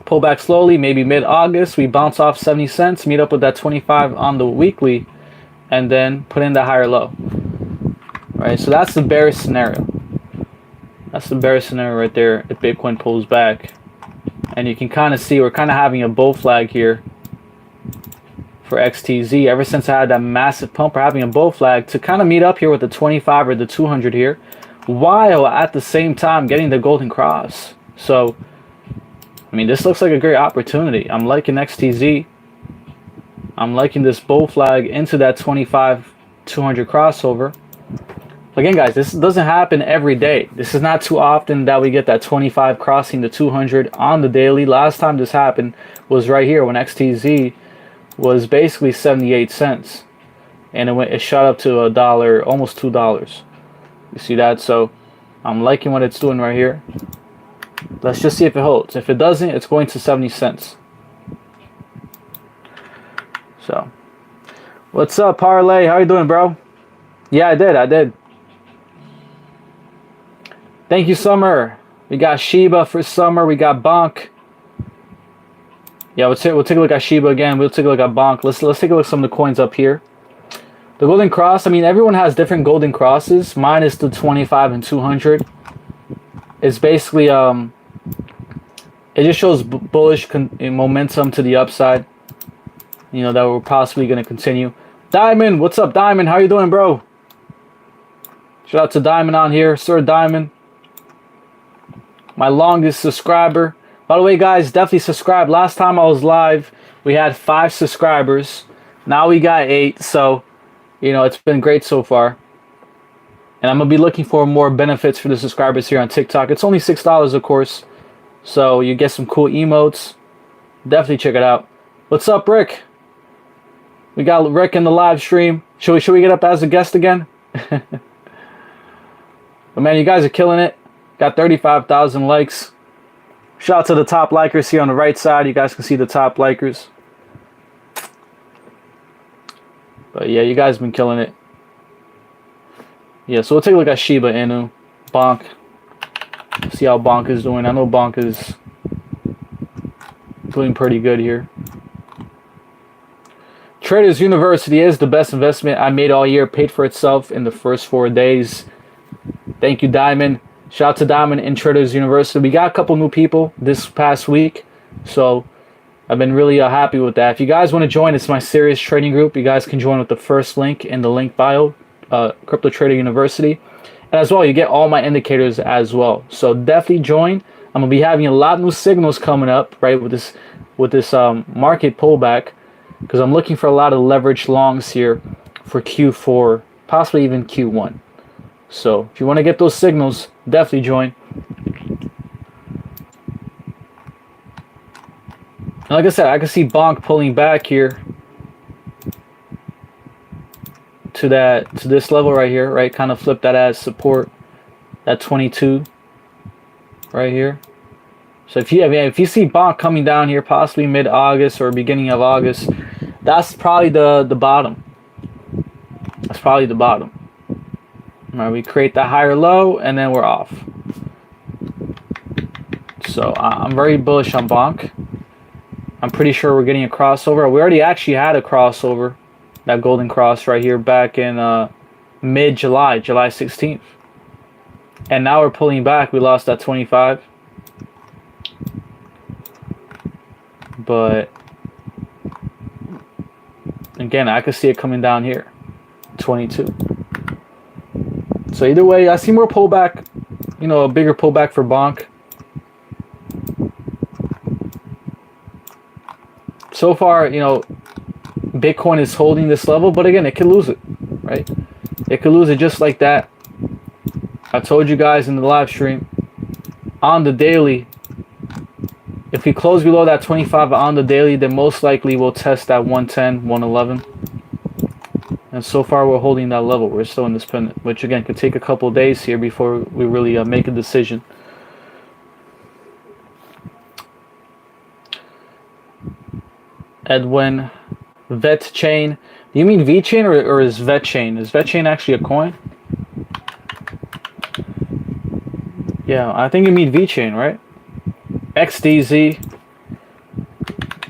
Pull back slowly, maybe mid-August. We bounce off 70 cents, meet up with that 25 on the weekly, and then put in the higher low. Right, so that's the bearish scenario. That's the bearish scenario right there if Bitcoin pulls back. And you can kind of see we're kind of having a bull flag here for XTZ. Ever since I had that massive pump, we're having a bull flag to kind of meet up here with the 25 or the 200 here, while at the same time getting the golden cross. So, I mean, this looks like a great opportunity. I'm liking XTZ. I'm liking this bull flag into that 25 200 crossover. Again, guys, this doesn't happen every day. This is not too often that we get that 25 crossing the 200 on the daily. Last time this happened was right here when XTZ was basically 78 cents, and it shot up to $1, almost $2. You see that? So I'm liking what it's doing right here. Let's just see if it holds. If it doesn't, it's going to 70 cents. So what's up, Parlay? How you doing, bro? Yeah, I did. Thank you, Summer. We got Shiba for Summer. We got Bonk. Yeah, we'll take a look at Shiba again. We'll take a look at Bonk. Let's take a look at some of the coins up here. The golden cross, I mean, everyone has different golden crosses. Mine is the 25 and 200. It's basically, it just shows bullish momentum to the upside. You know, that we're possibly going to continue. Diamond, what's up, Diamond? How you doing, bro? Shout out to Diamond on here. Sir Diamond. My longest subscriber. By the way, guys, definitely subscribe. Last time I was live, we had 5 subscribers. Now we got 8. So, you know, it's been great so far. And I'm going to be looking for more benefits for the subscribers here on TikTok. It's only $6, of course. So you get some cool emotes. Definitely check it out. What's up, Rick? We got Rick in the live stream. Should we get up as a guest again? But man, you guys are killing it. Got 35,000 likes. Shout out to the top likers here on the right side. You guys can see the top likers. But yeah, you guys have been killing it. Yeah, so we'll take a look at Shiba Inu. Bonk. See how Bonk is doing. I know Bonk is doing pretty good here. Traders University is the best investment I made all year. Paid for itself in the first 4 days. Thank you, Diamond. Shout out to Diamond in Traders University. We got a couple new people this past week, so I've been really happy with that. If you guys want to join, it's my serious trading group. You guys can join with the first link in the link bio, Crypto Trader University. And as well, you get all my indicators as well. So definitely join. I'm gonna be having a lot of new signals coming up, right, with this market pullback, because I'm looking for a lot of leverage longs here for Q4, possibly even Q1. So if you want to get those signals, definitely join. And like I said, I can see Bonk pulling back here to this level right here, right? Kind of flip that as support, that 22 right here. So if you see Bonk coming down here, possibly mid-August or beginning of August, that's probably the bottom. That's probably the bottom. All right, we create that higher low and then we're off. So I'm very bullish on Bonk. I'm pretty sure we're getting a crossover. We already actually had a crossover, that golden cross right here back in mid-July, July 16th. And now we're pulling back. We lost that 25. But again, I could see it coming down here, 22. So either way, I see more pullback, you know, a bigger pullback for Bonk. So far, you know, Bitcoin is holding this level, but again, it could lose it, right? It could lose it just like that. I told you guys in the live stream, on the daily, if we close below that 25 on the daily, then most likely we'll test that 110, 111. And so far we're holding that level. We're still in this pennant, which again could take a couple days here before we really make a decision. Edwin, Vet Chain. Do you mean V Chain or is Vet Chain? Is Vet Chain actually a coin? Yeah, I think you mean V Chain, right? XDZ.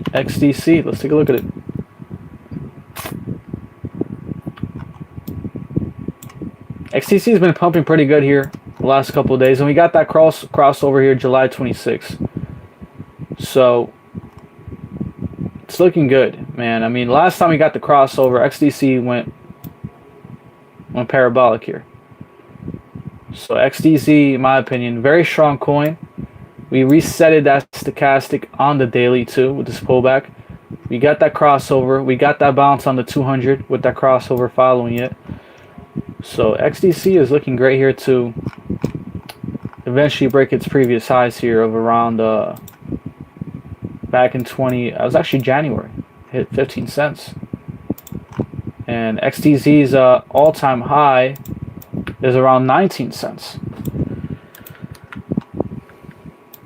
XDC. Let's take a look at it. XDC has been pumping pretty good here the last couple of days, and we got that crossover here July 26th. So it's looking good, man. I mean, last time we got the crossover, XDC went parabolic here. So XDC, in my opinion, very strong coin. We resetted that stochastic on the daily too with this pullback. We got that crossover. We got that bounce on the 200 with that crossover following it. So XDC is looking great here to eventually break its previous highs here of around back in it was actually January, hit 15 cents. And XDZ's all-time high is around 19 cents.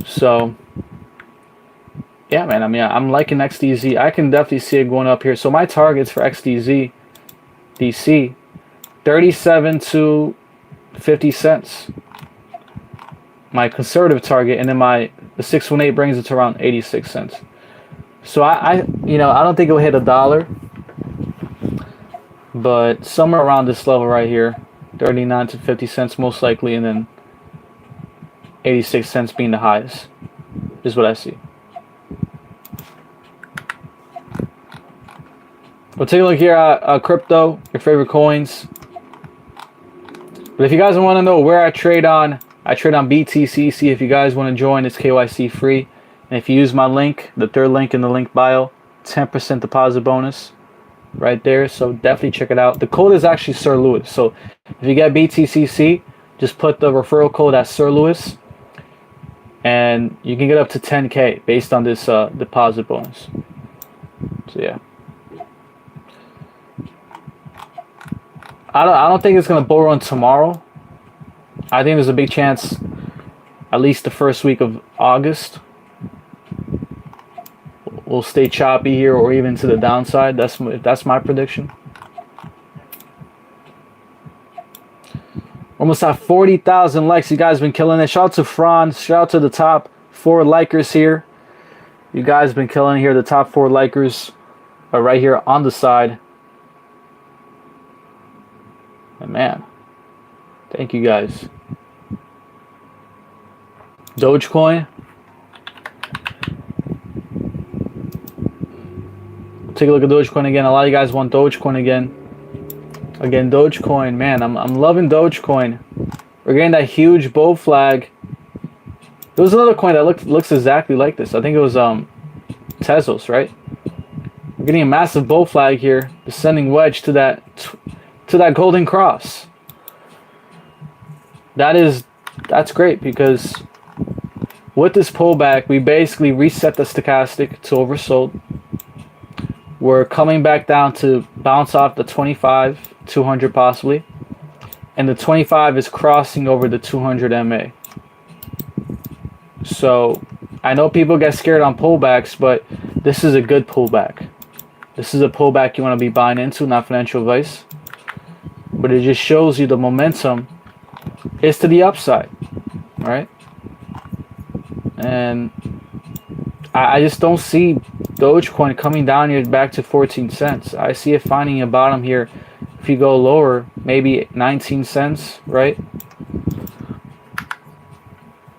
So yeah, man, I mean, I'm liking XDZ. I can definitely see it going up here. So my targets for XDZ DC, 37 to 50 cents. My conservative target, and then the 618 brings it to around 86 cents. So I you know, I don't think it'll hit $1, but somewhere around this level right here, 39 to 50 cents most likely, and then 86 cents being the highest is what I see. We'll take a look here at crypto, your favorite coins. But if you guys want to know where I trade on BTC. See if you guys want to join. It's KYC free. And if you use my link, the third link in the link bio, 10% deposit bonus right there. So definitely check it out. The code is actually Sir Lewis. So if you get BTCC, just put the referral code as Sir Lewis, and you can get up to 10K based on this deposit bonus. So yeah. I don't think it's gonna bull run tomorrow. I think there's a big chance, at least the first week of August, we'll stay choppy here, or even to the downside. That's my prediction. Almost at 40,000 likes. You guys been killing it. Shout out to Franz. Shout out to the top 4 likers here. You guys been killing it here. The top 4 likers are right here on the side. And man, thank you guys. Dogecoin. Take a look at Dogecoin again. A lot of you guys want Dogecoin again. Again, Dogecoin, man, I'm loving Dogecoin. We're getting that huge bull flag. There was another coin that looks exactly like this. I think it was Tezos, right? We're getting a massive bull flag here, descending wedge to that golden cross. That's great, because with this pullback, we basically reset the stochastic to oversold. We're coming back down to bounce off the 25, 200 possibly, and the 25 is crossing over the 200 MA. So I know people get scared on pullbacks, but this is a good pullback. This is a pullback you want to be buying into, not financial advice. But it just shows you the momentum is to the upside, right? And I just don't see Dogecoin coming down here back to 14 cents. I see it finding a bottom here. If you go lower, maybe 19 cents, right?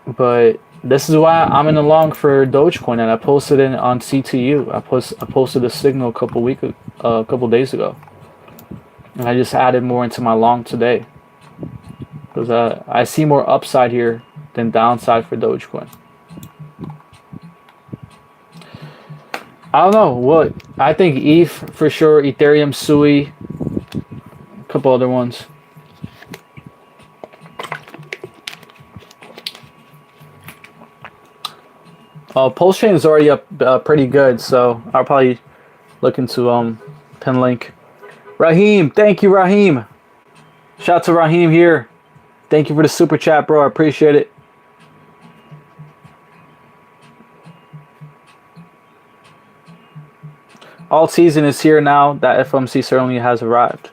But this is why I'm in the long for Dogecoin, and I posted it on CTU. I posted a signal a couple days ago, and I just added more into my long today. because I see more upside here than downside for Dogecoin. I don't know what I think. ETH for sure, Ethereum, Sui, a couple other ones. Pulse chain is already up pretty good, so I'll probably look into pin link. Raheem, thank you, Raheem. Shout out to Raheem here. Thank you for the super chat, bro. I appreciate it. Alt season is here now. That FOMC certainly has arrived.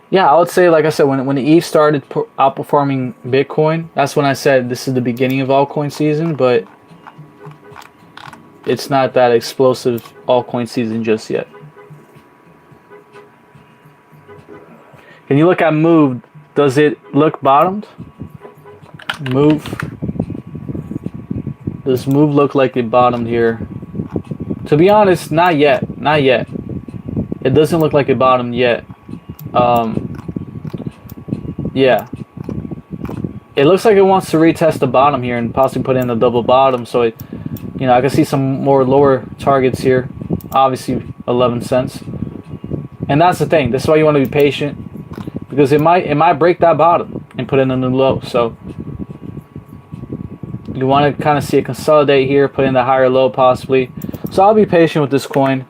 Yeah, I would say, like I said, when the ETH started outperforming Bitcoin, that's when I said this is the beginning of altcoin season, but it's not that explosive altcoin season just yet. Can you look at Move? Does it look bottomed? Move. Does Move look like it bottomed here? To be honest, not yet. Not yet. It doesn't look like it bottomed yet. Yeah. It looks like it wants to retest the bottom here and possibly put in a double bottom. So, it, you know, I can see some more lower targets here. Obviously, 11 cents. And that's the thing. This is why you want to be patient, because it might break that bottom and put in a new low. So you want to kind of see it consolidate here, put in the higher low possibly. So I'll be patient with this coin.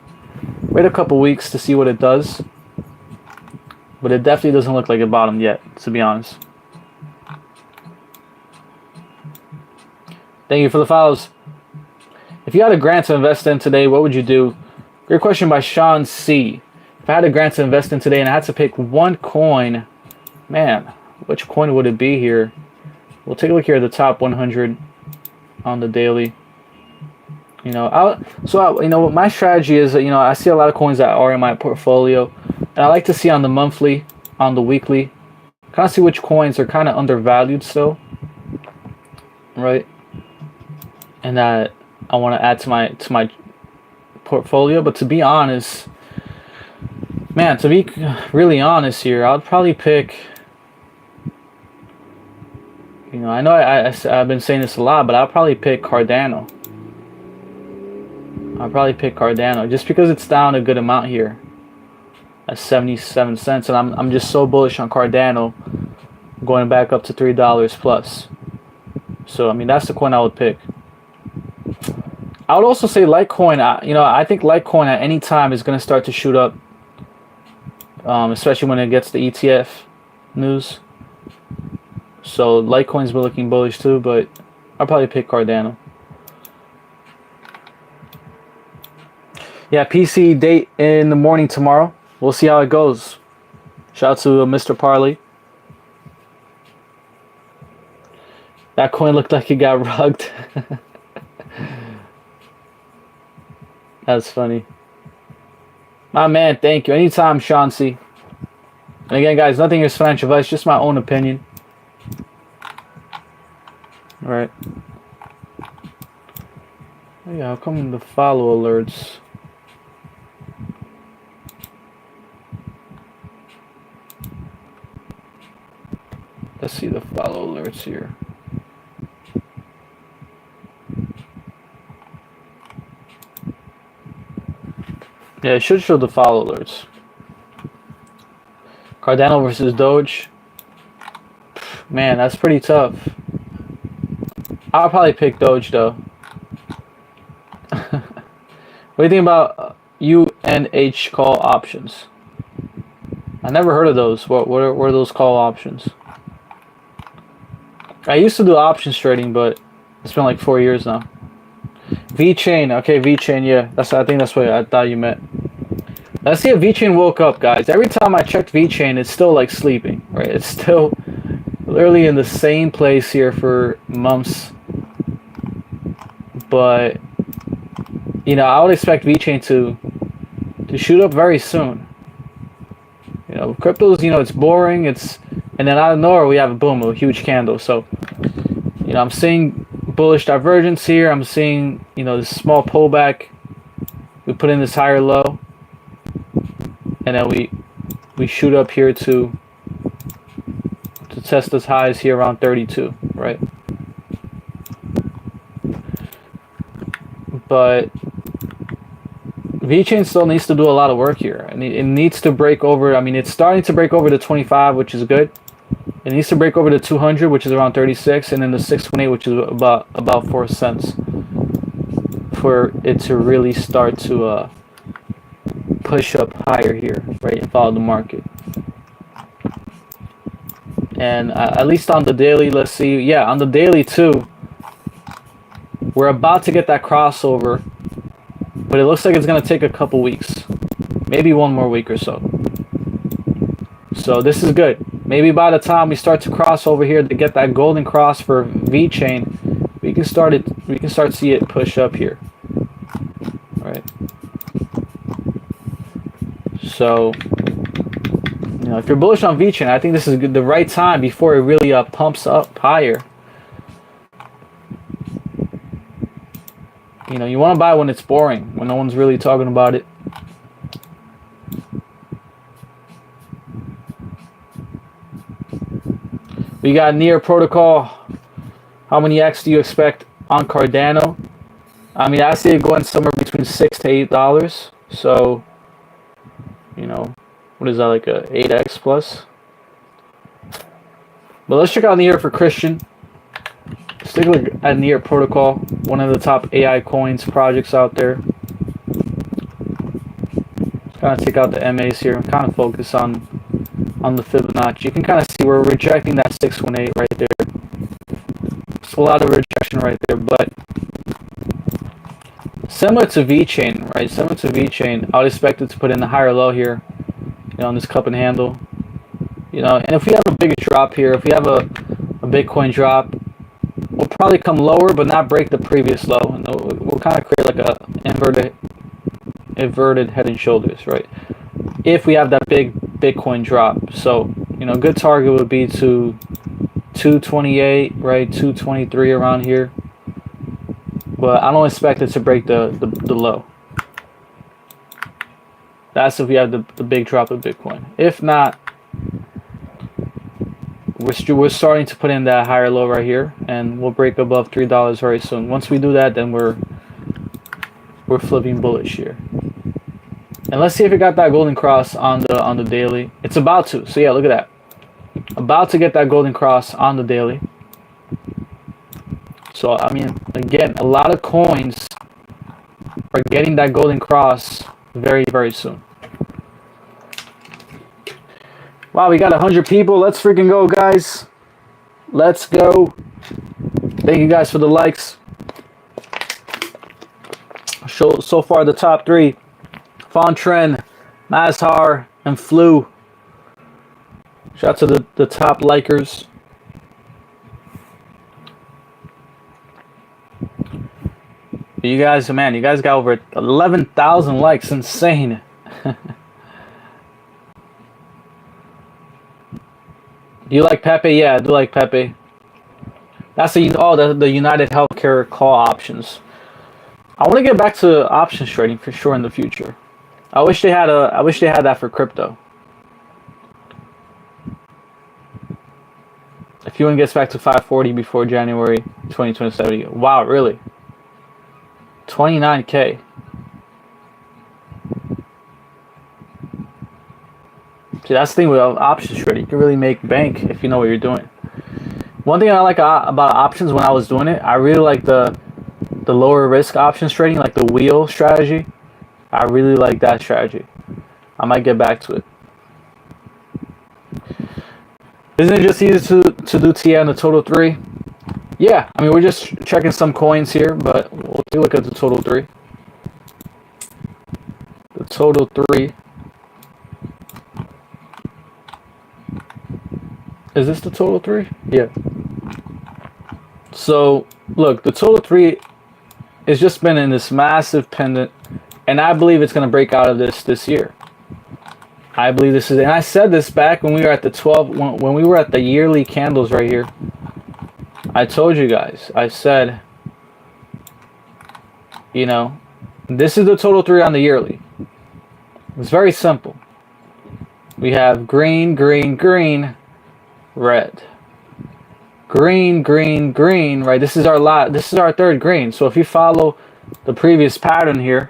Wait a couple weeks to see what it does. But it definitely doesn't look like it bottomed yet, to be honest. Thank you for the follows. If you had a grant to invest in today, what would you do? Great question by Sean C. If I had a grant to invest in today and I had to pick one coin, man, which coin would it be here? We'll take a look here at the top 100 on the daily. You know, you know what my strategy is. You know, I see a lot of coins that are in my portfolio, and I like to see on the monthly, on the weekly, kind of see which coins are kind of undervalued still, right? And that I want to add to my portfolio. But to be honest, man, to be really honest here, I'd probably pick. You know, I know I've been saying this a lot, but I'll probably pick Cardano. I'll probably pick Cardano just because it's down a good amount here at 77 cents, and I'm just so bullish on Cardano going back up to $3 plus. So I mean, that's the coin I would pick. I would also say Litecoin. You know, I think Litecoin at any time is going to start to shoot up, especially when it gets the ETF news. So Litecoin's been looking bullish too, but I'll probably pick Cardano. Yeah, PC date in the morning tomorrow. We'll see how it goes. Shout out to Mr. Parley. That coin looked like it got rugged. That's funny. My man, thank you. Anytime, Sean C. And again, guys, nothing is financial advice, just my own opinion. All right. Yeah, how come the follow alerts? Let's see the follow alerts here. Yeah, it should show the follow alerts. Cardano versus Doge. Man, that's pretty tough. I'll probably pick Doge though. What do you think about UNH call options? I never heard of those. What are those call options? I used to do options trading, but it's been like 4 years now. VeChain, okay, VeChain, yeah. I think that's what I thought you meant. Let's see if VeChain woke up, guys. Every time I checked VeChain, it's still like sleeping, right? It's still literally in the same place here for months. But you know, I would expect VeChain to shoot up very soon. You know, cryptos, you know, it's boring, and then out of nowhere we have a boom, a huge candle. So, you know, I'm seeing bullish divergence here. I'm seeing, you know, this small pullback. We put in this higher low, and then we shoot up here to to test as high as here around 32, right? But VeChain still needs to do a lot of work here, and it needs to break over. I mean, it's starting to break over the 25, which is good. It needs to break over the 200, which is around 36, and then the 618, which is about 4 cents, for it to really start to push up higher here, right, and follow the market. And at least on the daily, let's see, yeah, on the daily too, we're about to get that crossover, but it looks like it's going to take a couple weeks, maybe one more week or so. So this is good. Maybe by the time we start to cross over here to get that golden cross for VeChain, we can start to see it push up here. All right. So, you know, if you're bullish on VeChain, I think this is the right time before it really pumps up higher. You know, you want to buy when it's boring, when no one's really talking about it. We got Near Protocol. How many X do you expect on Cardano? I mean, I see it going somewhere between $6 to $8. So, you know, what is that, like a 8X plus? But let's check out Near for Christian. Let's take a look at Near Protocol, one of the top AI coins projects out there. Kind of take out the MAs here and kind of focus on the Fibonacci. You can kind of see we're rejecting that 618 right there. It's a lot of rejection right there, but similar to VeChain, right? Similar to VeChain, I would expect it to put in the higher low here, you know, on this cup and handle. You know, and if we have a bigger drop here, if we have a Bitcoin drop, we'll probably come lower, but not break the previous low. And we'll kind of create like a inverted head and shoulders, right? If we have that big Bitcoin drop. So, you know, good target would be to 228, right? 223 around here. But I don't expect it to break the low. That's if we have the big drop of Bitcoin. If not, we're starting to put in that higher low right here, and we'll break above $3 very soon. Once we do that, then we're flipping bullish here. And let's see if it got that golden cross on the daily. It's about to. So yeah, look at that. About to get that golden cross on the daily. So I mean, again, a lot of coins are getting that golden cross very, very soon. Wow, we got 100 people. Let's freaking go, guys. Let's go. Thank you guys for the likes. So far, the top 3. Fontren, Mazhar, and Flu. Shout out to the top likers. You guys, man, you guys got over 11,000 likes. Insane. Do you like Pepe? Yeah, I do like Pepe. That's the United Healthcare call options. I want to get back to options trading for sure in the future. I wish they had that for crypto. If you want to get back to 540 before January 2027, wow, really? 29K. See, that's the thing with options trading. You can really make bank if you know what you're doing. One thing I like about options when I was doing it, I really like the lower risk options trading, like the wheel strategy. I really like that strategy. I might get back to it. Isn't it just easy to do TI on the total 3? Yeah, I mean, we're just checking some coins here, but we'll take a look at the total 3. The total 3. Is this the total 3? Yeah. So, look, the total 3 has just been in this massive pendant, and I believe it's going to break out of this year. I believe this is, and I said this back when we were at the 12, when we were at the yearly candles right here. I told you guys, I said, you know, this is the total 3 on the yearly. It's very simple. We have green, green, green, red, green, green, green, right? This is our third green. So if you follow the previous pattern here,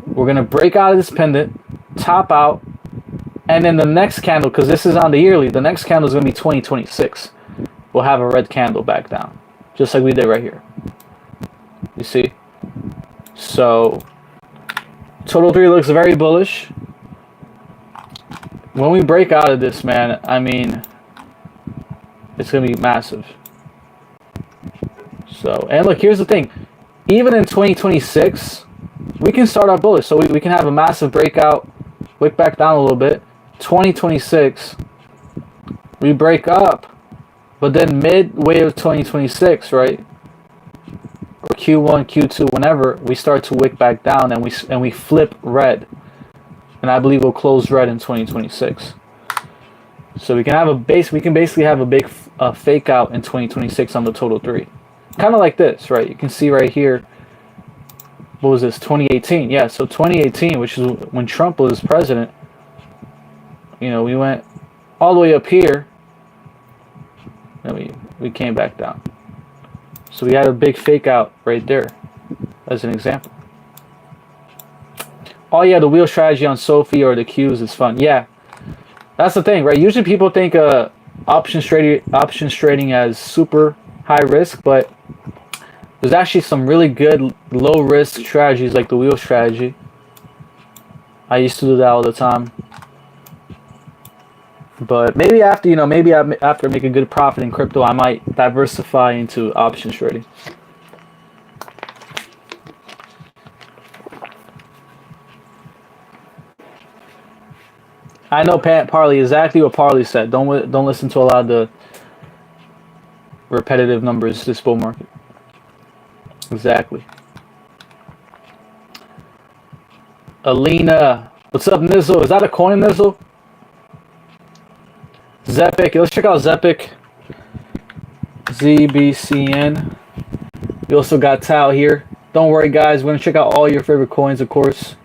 we're gonna break out of this pendant, top out, and then the next candle, because this is on the yearly, the next candle is gonna be 2026. We'll have a red candle back down, just like we did right here. You see? So total 3 looks very bullish. When we break out of this, man, I mean, it's gonna be massive. So, and look, here's the thing. Even in 2026, we can start our bullish. So we can have a massive breakout, wick back down a little bit. 2026, we break up, but then midway of 2026, right? Or Q1, Q2, whenever, we start to wick back down and we flip red. And I believe we'll close red in 2026. So we can have a base. We can basically have a big fake out in 2026 on the total 3, kind of like this, right? You can see right here. What was this? 2018. Yeah. So 2018, which is when Trump was president. You know, we went all the way up here, and we came back down. So we had a big fake out right there, as an example. Oh yeah, the wheel strategy on Sophie or the Qs is fun. Yeah, that's the thing, right? Usually people think options trading as super high risk, but there's actually some really good low risk strategies like the wheel strategy. I used to do that all the time. But maybe after, after I make a good profit in crypto, I might diversify into options trading. I know, Parley, exactly what Parley said. Don't listen to a lot of the repetitive numbers this bull market. Exactly. Alina, what's up, Nizzle? Is that a coin, Nizzle? Zepic, let's check out Zepic. ZBCN. We also got Tao here. Don't worry, guys. We're gonna check out all your favorite coins, of course.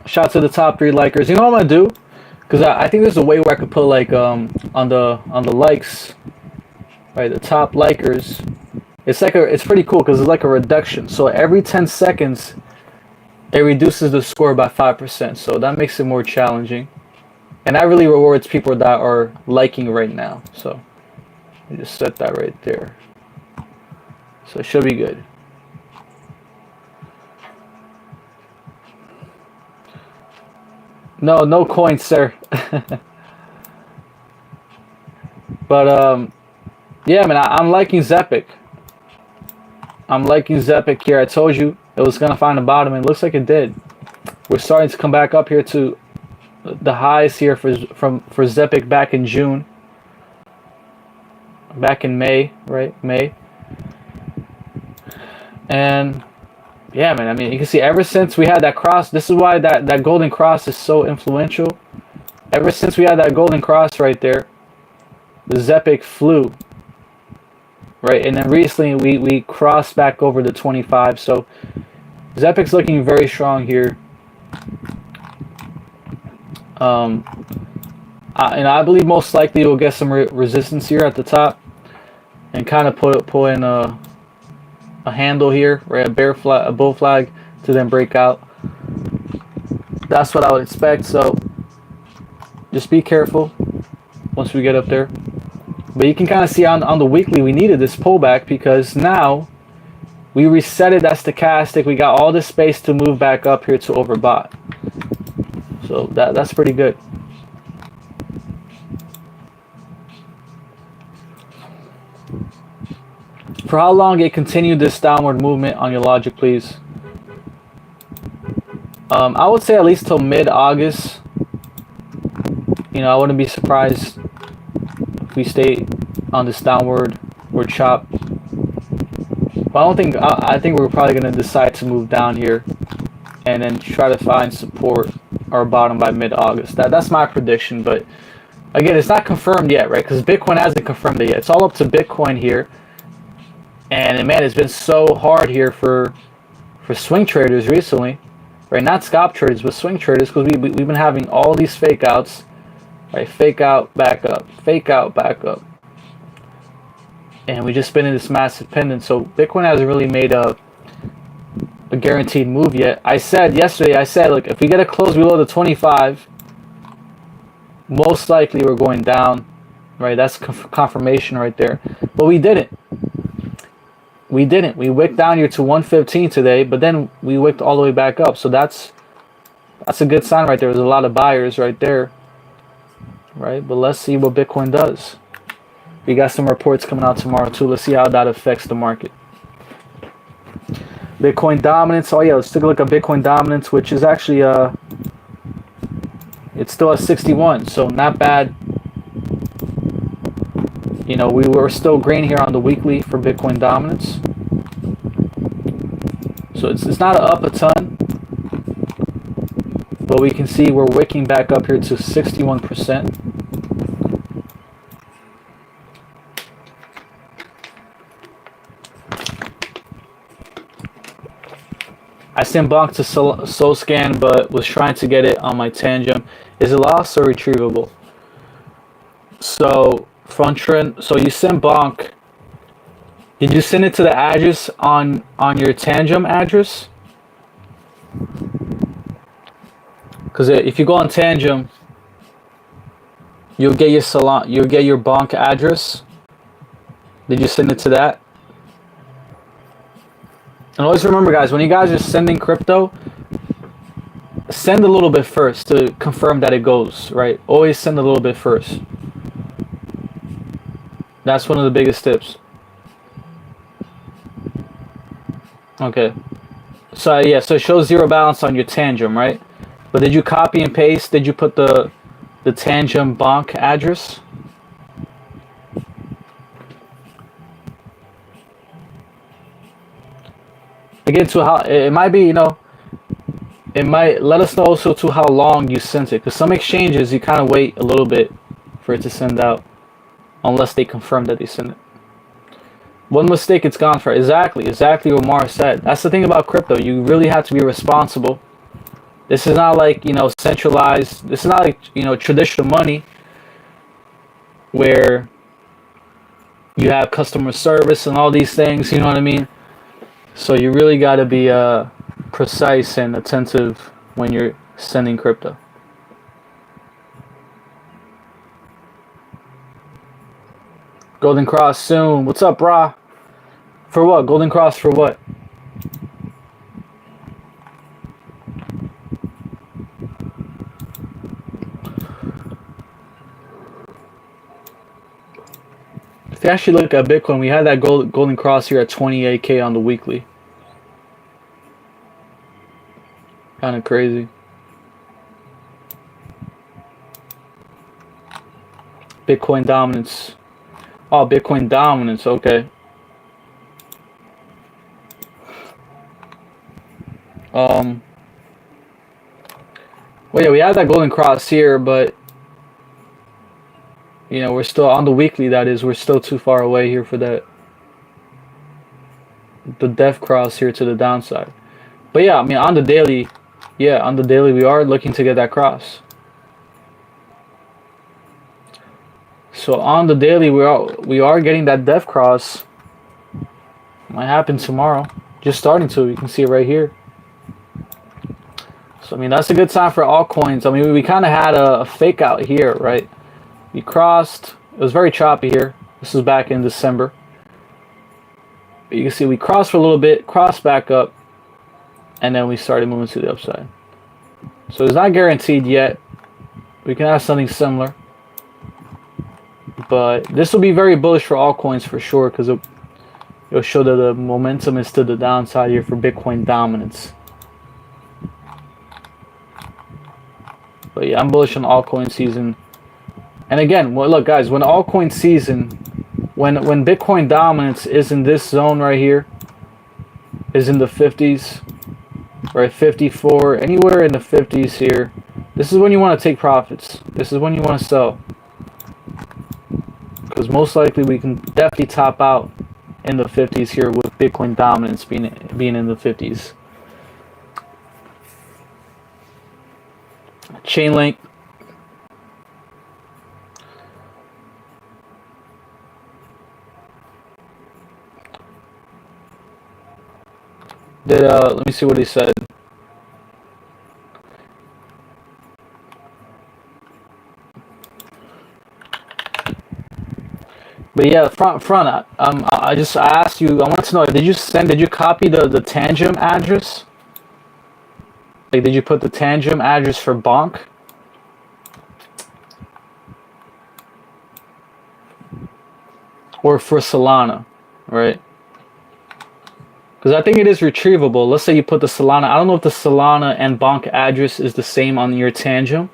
Shout out to the top 3 likers. You know what I'm gonna do? Because I think there's a way where I could put like on the likes, right? The top likers. It's pretty cool because it's like a reduction. So every 10 seconds, it reduces the score by 5%. So that makes it more challenging, and that really rewards people that are liking right now. So I just set that right there. So it should be good. No coins, sir. But yeah, man, I'm liking Zepic. I'm liking Zepic here. I told you it was gonna find the bottom, and it looks like it did. We're starting to come back up here to the highs here for Zepic back in June. Back in May, right? May. And yeah, man, I mean, you can see ever since we had that cross, this is why that golden cross is so influential. Ever since we had that golden cross right there, the Zepic flew. Right, and then recently we crossed back over the 25, so Zepic's looking very strong here. And I believe most likely we'll get some resistance here at the top, and kind of pull in a handle here, right? A bull flag to then break out. That's what I would expect. So just be careful once we get up there. But you can kind of see on the weekly we needed this pullback because now we reset it. That's stochastic. We got all this space to move back up here to overbought. So that's pretty good. For how long it continued this downward movement on your logic, please? I would say at least till mid-August. You know, I wouldn't be surprised if we stay on this downward or chop. But I think we're probably going to decide to move down here and then try to find support or bottom by mid-August. That's my prediction, but again, it's not confirmed yet, right? Because Bitcoin hasn't confirmed it yet. It's all up to Bitcoin here. And man, it's been so hard here for swing traders recently, right? Not scalp traders, but swing traders, because we've been having all these fake outs. right? Fake out, back up, fake out, back up. And we just been in this massive pendant. So Bitcoin hasn't really made a guaranteed move yet. I said yesterday, look, if we get a close below the 25, most likely we're going down, right? That's confirmation right there. But we didn't. We wicked down here to 115 today, but then we wicked all the way back up. So that's a good sign right there. There's a lot of buyers right there, right? But let's see what Bitcoin does. We got some reports coming out tomorrow too. Let's see how that affects the market. Bitcoin dominance. Oh yeah, let's take a look at Bitcoin dominance, which is actually it's still at 61, so not bad. You know, we were still green here on the weekly for Bitcoin dominance. So it's not up a ton, but we can see we're wicking back up here to 61%. I sent Bonk to SoScan, but was trying to get it on my tangent. Is it lost or retrievable? So front trend. So you sent Bonk. Did you send it to the address on your tangent address? Because if you go on tangent, you'll get your Solana. You'll get your Bonk address. Did you send it to that? And always remember, guys, when you guys are sending crypto, send a little bit first to confirm that it goes, right? Always send a little bit first. That's one of the biggest tips. Okay. So yeah, so it shows zero balance on your tangent, right? But did you copy and paste? Did you put the tangent Bonk address? Again, to how it might be, you know, it might let us know also to how long you sent it, because some exchanges you kind of wait a little bit for it to send out unless they confirm that they sent it. One mistake, it's gone for. Exactly what Mara said. That's the thing about crypto. You really have to be responsible. This is not like, you know, centralized. This is not like, you know, traditional money where you have customer service and all these things, you know what I mean? So you really got to be precise and attentive when you're sending crypto. Golden Cross soon. What's up, brah? For what? Golden Cross for what? If you actually look at Bitcoin, we had that golden cross here at 28K on the weekly. Kind of crazy. Bitcoin dominance. Oh, Bitcoin dominance. Okay. Well, yeah, we had that golden cross here, but you know, we're still on the weekly. That is, we're still too far away here for that. The death cross here to the downside. But yeah, I mean, on the daily, yeah, on the daily, we are looking to get that cross. So on the daily, we are getting that death cross. Might happen tomorrow. Just starting to. You can see it right here. So I mean, that's a good sign for altcoins. I mean, we kind of had a fake out here, right? We crossed. It was very choppy here. This is back in December. But you can see we crossed for a little bit, crossed back up, and then we started moving to the upside. So it's not guaranteed yet. We can have something similar. But this will be very bullish for altcoins for sure, because it'll show that the momentum is to the downside here for Bitcoin dominance. But yeah, I'm bullish on altcoin season. And again, well, look, guys, when altcoin season, when Bitcoin dominance is in this zone right here, is in the 50s, right, 54, anywhere in the 50s here, this is when you want to take profits. This is when you want to sell. Because most likely we can definitely top out in the 50s here with Bitcoin dominance being in the 50s. Chain link. Did let me see what he said. But yeah, I asked you. I wanted to know, did you copy the Tangem address? Like, did you put the Tangem address for Bonk? Or for Solana, right? Because I think it is retrievable. Let's say you put the Solana. I don't know if the Solana and Bonk address is the same on your Tangem.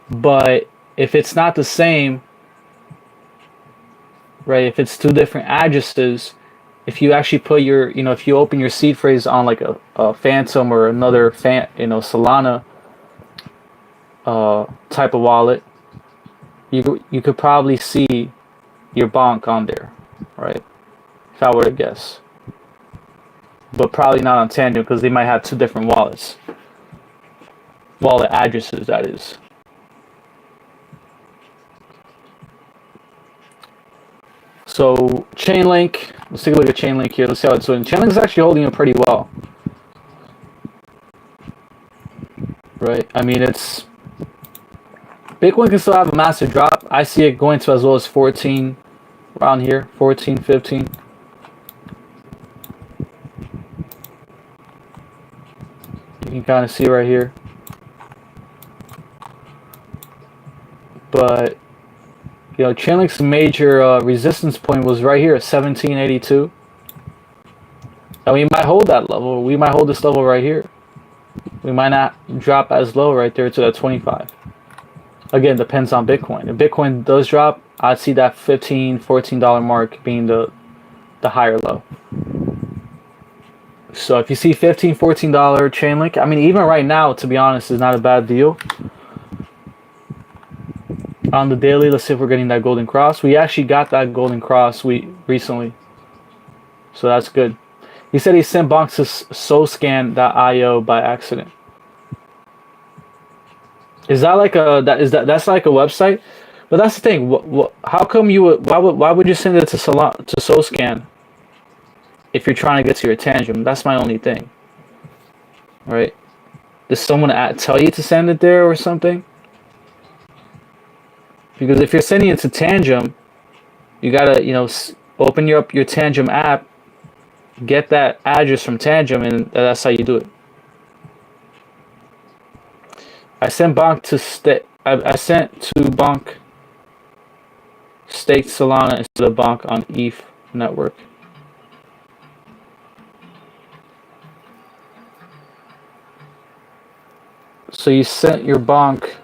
But if it's not the same, right? If it's two different addresses, if you actually put your, if you open your seed phrase on like a Phantom or another Solana type of wallet, you could probably see your Bonk on there, right? If I were to guess. But probably not on Tandem because they might have two different wallet addresses, that is. So Chainlink, let's take a look at Chainlink here. Let's see how it's doing. Chainlink is actually holding it pretty well, right? I mean, Bitcoin can still have a massive drop. I see it going to as low as 14, around here, 14, 15. You can kind of see right here. But Chainlink's major resistance point was right here at 1782. And we might hold that level. We might hold this level right here. We might not drop as low right there to that 25. Again, depends on Bitcoin. If Bitcoin does drop, I'd see that $15, $14 mark being the higher low. So if you see $15, $14 Chainlink, I mean, even right now, to be honest, is not a bad deal. On the daily, let's see if we're getting that golden cross. We actually got that golden cross recently, so that's good. He said he sent Bonk to SoScan.io by accident. Is that like that's like a website? But that's the thing. How come why would you send it to SoScan if you're trying to get to your Tangem? That's my only thing. Right? Does someone tell you to send it there or something? Because if you're sending it to Tangem, you gotta, open up your Tangem app, get that address from Tangem, and that's how you do it. I sent Bonk I sent to Bonk staked Solana instead of Bonk on ETH network. So you sent your Bonk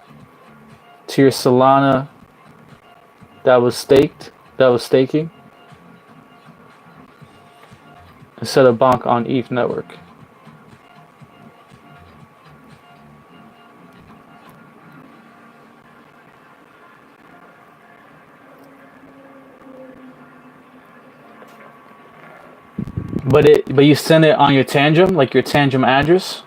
to your Solana that was staking, instead of Bonk on ETH network. But you send it on your Tangem, like your Tangem address.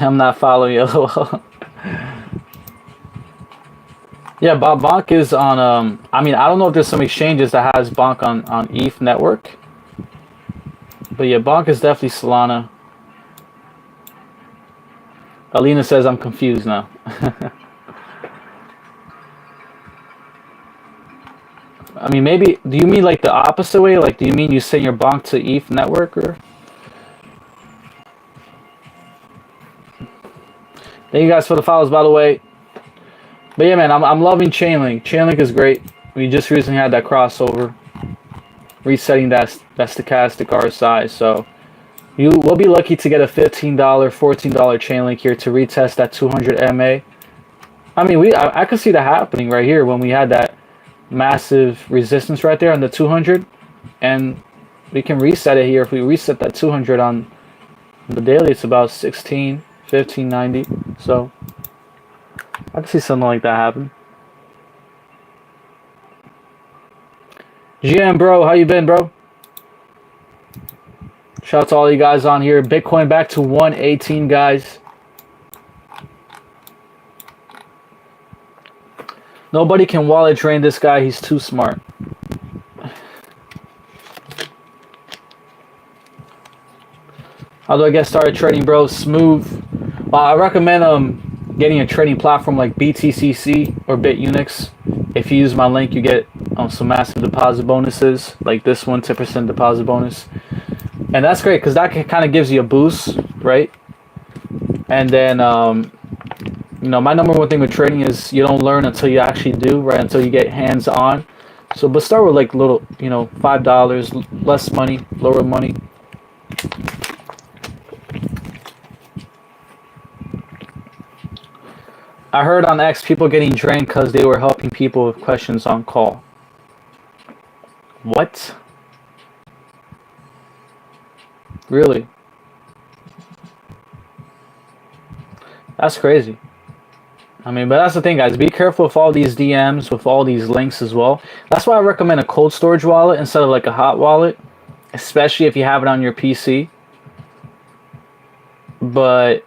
I'm not following you. Yeah, Bonk is on. I mean, I don't know if there's some exchanges that has Bonk on ETH network, but yeah, Bonk is definitely Solana. Alina says I'm confused now. I mean, maybe. Do you mean like the opposite way? Like, do you mean you send your Bonk to ETH network, or? Thank you guys for the follows, by the way. But yeah, man, I'm loving Chainlink. Chainlink is great. We just recently had that crossover, resetting that stochastic RSI. So you will be lucky to get a $15, $14 Chainlink here to retest that 200 MA. I mean, I could see that happening right here when we had that massive resistance right there on the 200, and we can reset it here. If we reset that 200 on the daily, it's about 1590. So I can see something like that happen. GM, bro, how you been, bro? Shout out to all you guys on here. Bitcoin back to 118, guys. Nobody can wallet drain this guy. He's too smart. How do I get started trading, bro? Smooth. I recommend getting a trading platform like BTCC or BitUnix. If you use my link, you get some massive deposit bonuses, like this one, 10% deposit bonus. And that's great because that kind of gives you a boost, right? And then, you know, my number one thing with trading is you don't learn until you actually do, right? Until you get hands-on. So, but start with like little, you know, $5, less money, lower money. I heard on X people getting drained because they were helping people with questions on call. What? Really? That's crazy. I mean, but that's the thing, guys. Be careful with all these DMs, with all these links as well. That's why I recommend a cold storage wallet instead of like a hot wallet, especially if you have it on your PC. But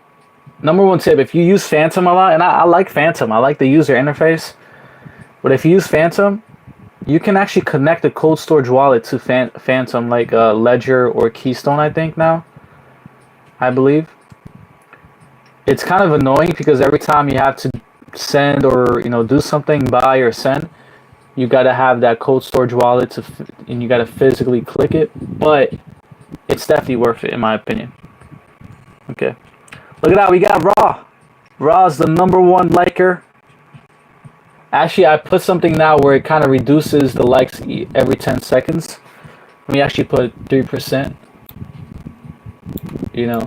number one tip, if you use Phantom a lot, and I like Phantom, I like the user interface, but if you use Phantom, you can actually connect a cold storage wallet to Phantom, like Ledger or Keystone, I think now, I believe. It's kind of annoying because every time you have to send or, you know, do something, buy or send, you got to have that cold storage wallet and you got to physically click it, but it's definitely worth it in my opinion. Okay. Look at that, we got Raw. Raw is the #1 liker. Actually, I put something now where it kind of reduces the likes every 10 seconds. Let me actually put 3%. You know,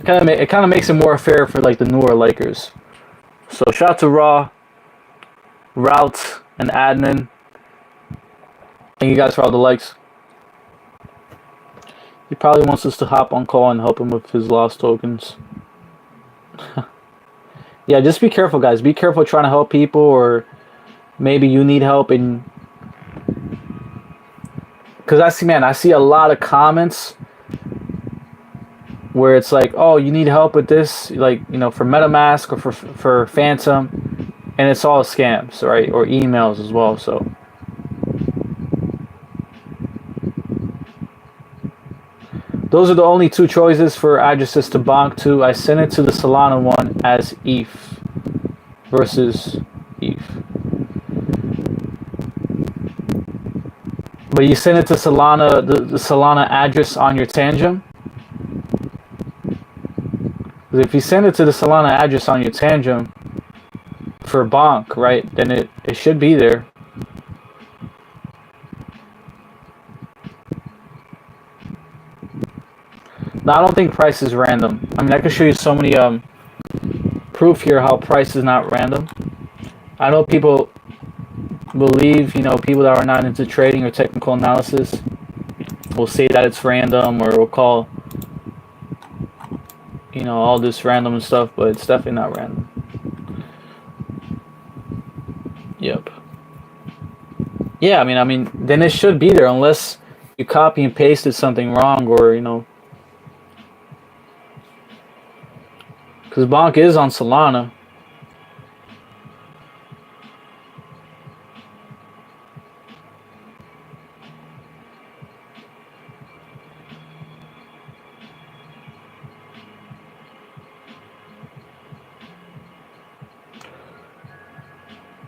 it kind of makes it more fair for like the newer likers. So shout out to Raw, Route, and Admin. Thank you guys for all the likes. He probably wants us to hop on call and help him with his lost tokens. Yeah, just be careful, guys. Be careful trying to help people, or maybe you need help. And because I see a lot of comments where it's like, oh, you need help with this, like, you know, for MetaMask or for Phantom, and it's all scams, right? Or emails as well. So those are the only two choices for addresses to Bonk to. I sent it to the Solana one as ETH versus ETH. But you send it to Solana, the Solana address on your Tangem. Because if you send it to the Solana address on your Tangem for Bonk, right, then it should be there. No, I don't think price is random. I mean, I can show you so many proof here how price is not random. I know people believe, you know, people that are not into trading or technical analysis will say that it's random, or will call, you know, all this random and stuff, but it's definitely not random. Yep. Yeah, I mean, then it should be there unless you copy and pasted something wrong, or, you know, because Bonk is on Solana.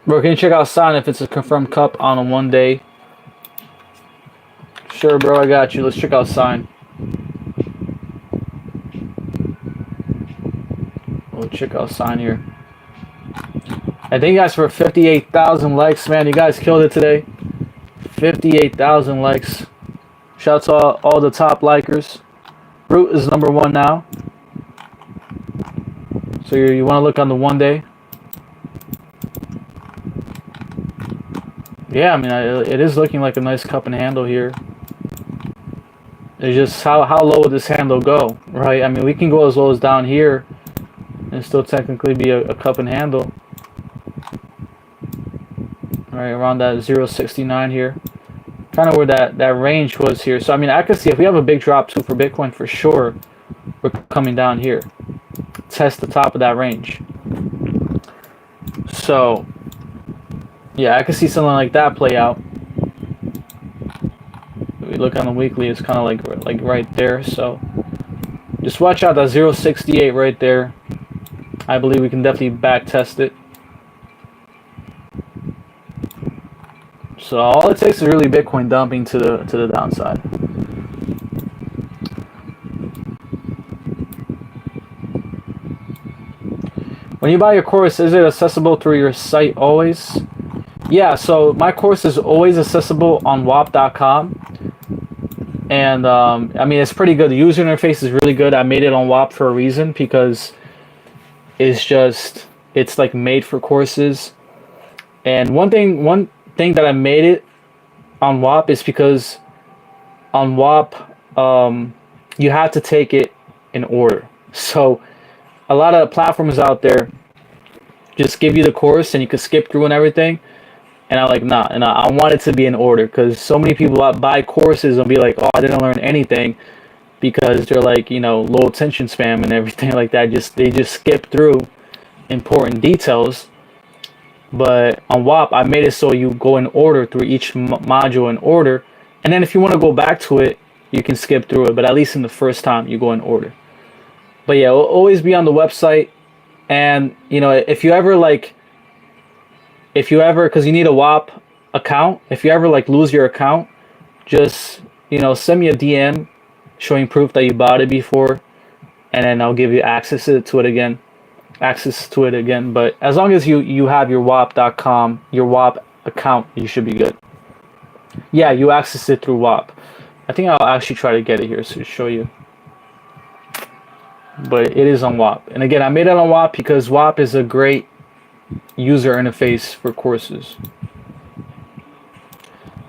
Bro, can you check out Sign if it's a confirmed cup on a 1 day? Sure, bro, I got you. Let's check out Sign. We'll check out Sign here. I thank you guys for 58,000 likes, man. You guys killed it today. 58,000 likes. Shout out to all the top likers. Root is #1 now. So you want to look on the 1 day. Yeah, I mean, it is looking like a nice cup and handle here. It's just how low would this handle go, right? I mean, we can go as low as down here and still technically be a cup and handle. Right, around that 0.69 here. Kind of where that range was here. So, I mean, I could see if we have a big drop too for Bitcoin, for sure, we're coming down here. Test the top of that range. So, Yeah, I could see something like that play out. If we look on the weekly, it's kind of like right there. So just watch out that 0.68 right there. I believe we can definitely back test it. So all it takes is really Bitcoin dumping to the downside. When you buy your course, is it accessible through your site always? Yeah, so my course is always accessible on WAP.com. And I mean, it's pretty good. The user interface is really good. I made it on WAP for a reason, because it's like made for courses. And one thing that I made it on WAP is because on WAP you have to take it in order. So a lot of platforms out there just give you the course and you can skip through and everything. And I'm like, nah, and I want it to be in order, because so many people buy courses and be like, oh, I didn't learn anything, because they're like, you know, low attention spam and everything like that. They just skip through important details. But on WAP, I made it so you go in order through each module in order, and then if you want to go back to it, you can skip through it. But at least in the first time, you go in order. But yeah, it'll always be on the website. And you know, if you ever, because you need a WAP account, if you ever like lose your account, just, you know, send me a DM showing proof that you bought it before, and then I'll give you access to it again. But as long as you have your WAP.com, your WAP account, you should be good. Yeah, you access it through WAP. I think I'll actually try to get it here to show you. But it is on WAP. And again, I made it on WAP because WAP is a great user interface for courses.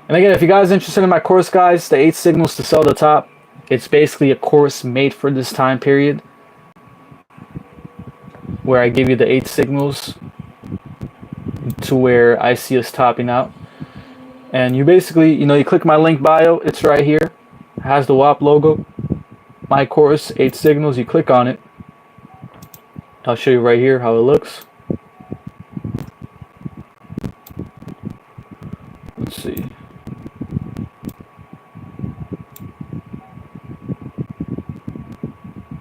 And again, if you guys are interested in my course, guys, the 8 signals to sell the top, it's basically a course made for this time period, where I give you the 8 signals to where I see us topping out. And you basically, you know, you click my link bio, it's right here. It has the WAP logo. My course, 8 signals, you click on it. I'll show you right here how it looks. Let's see.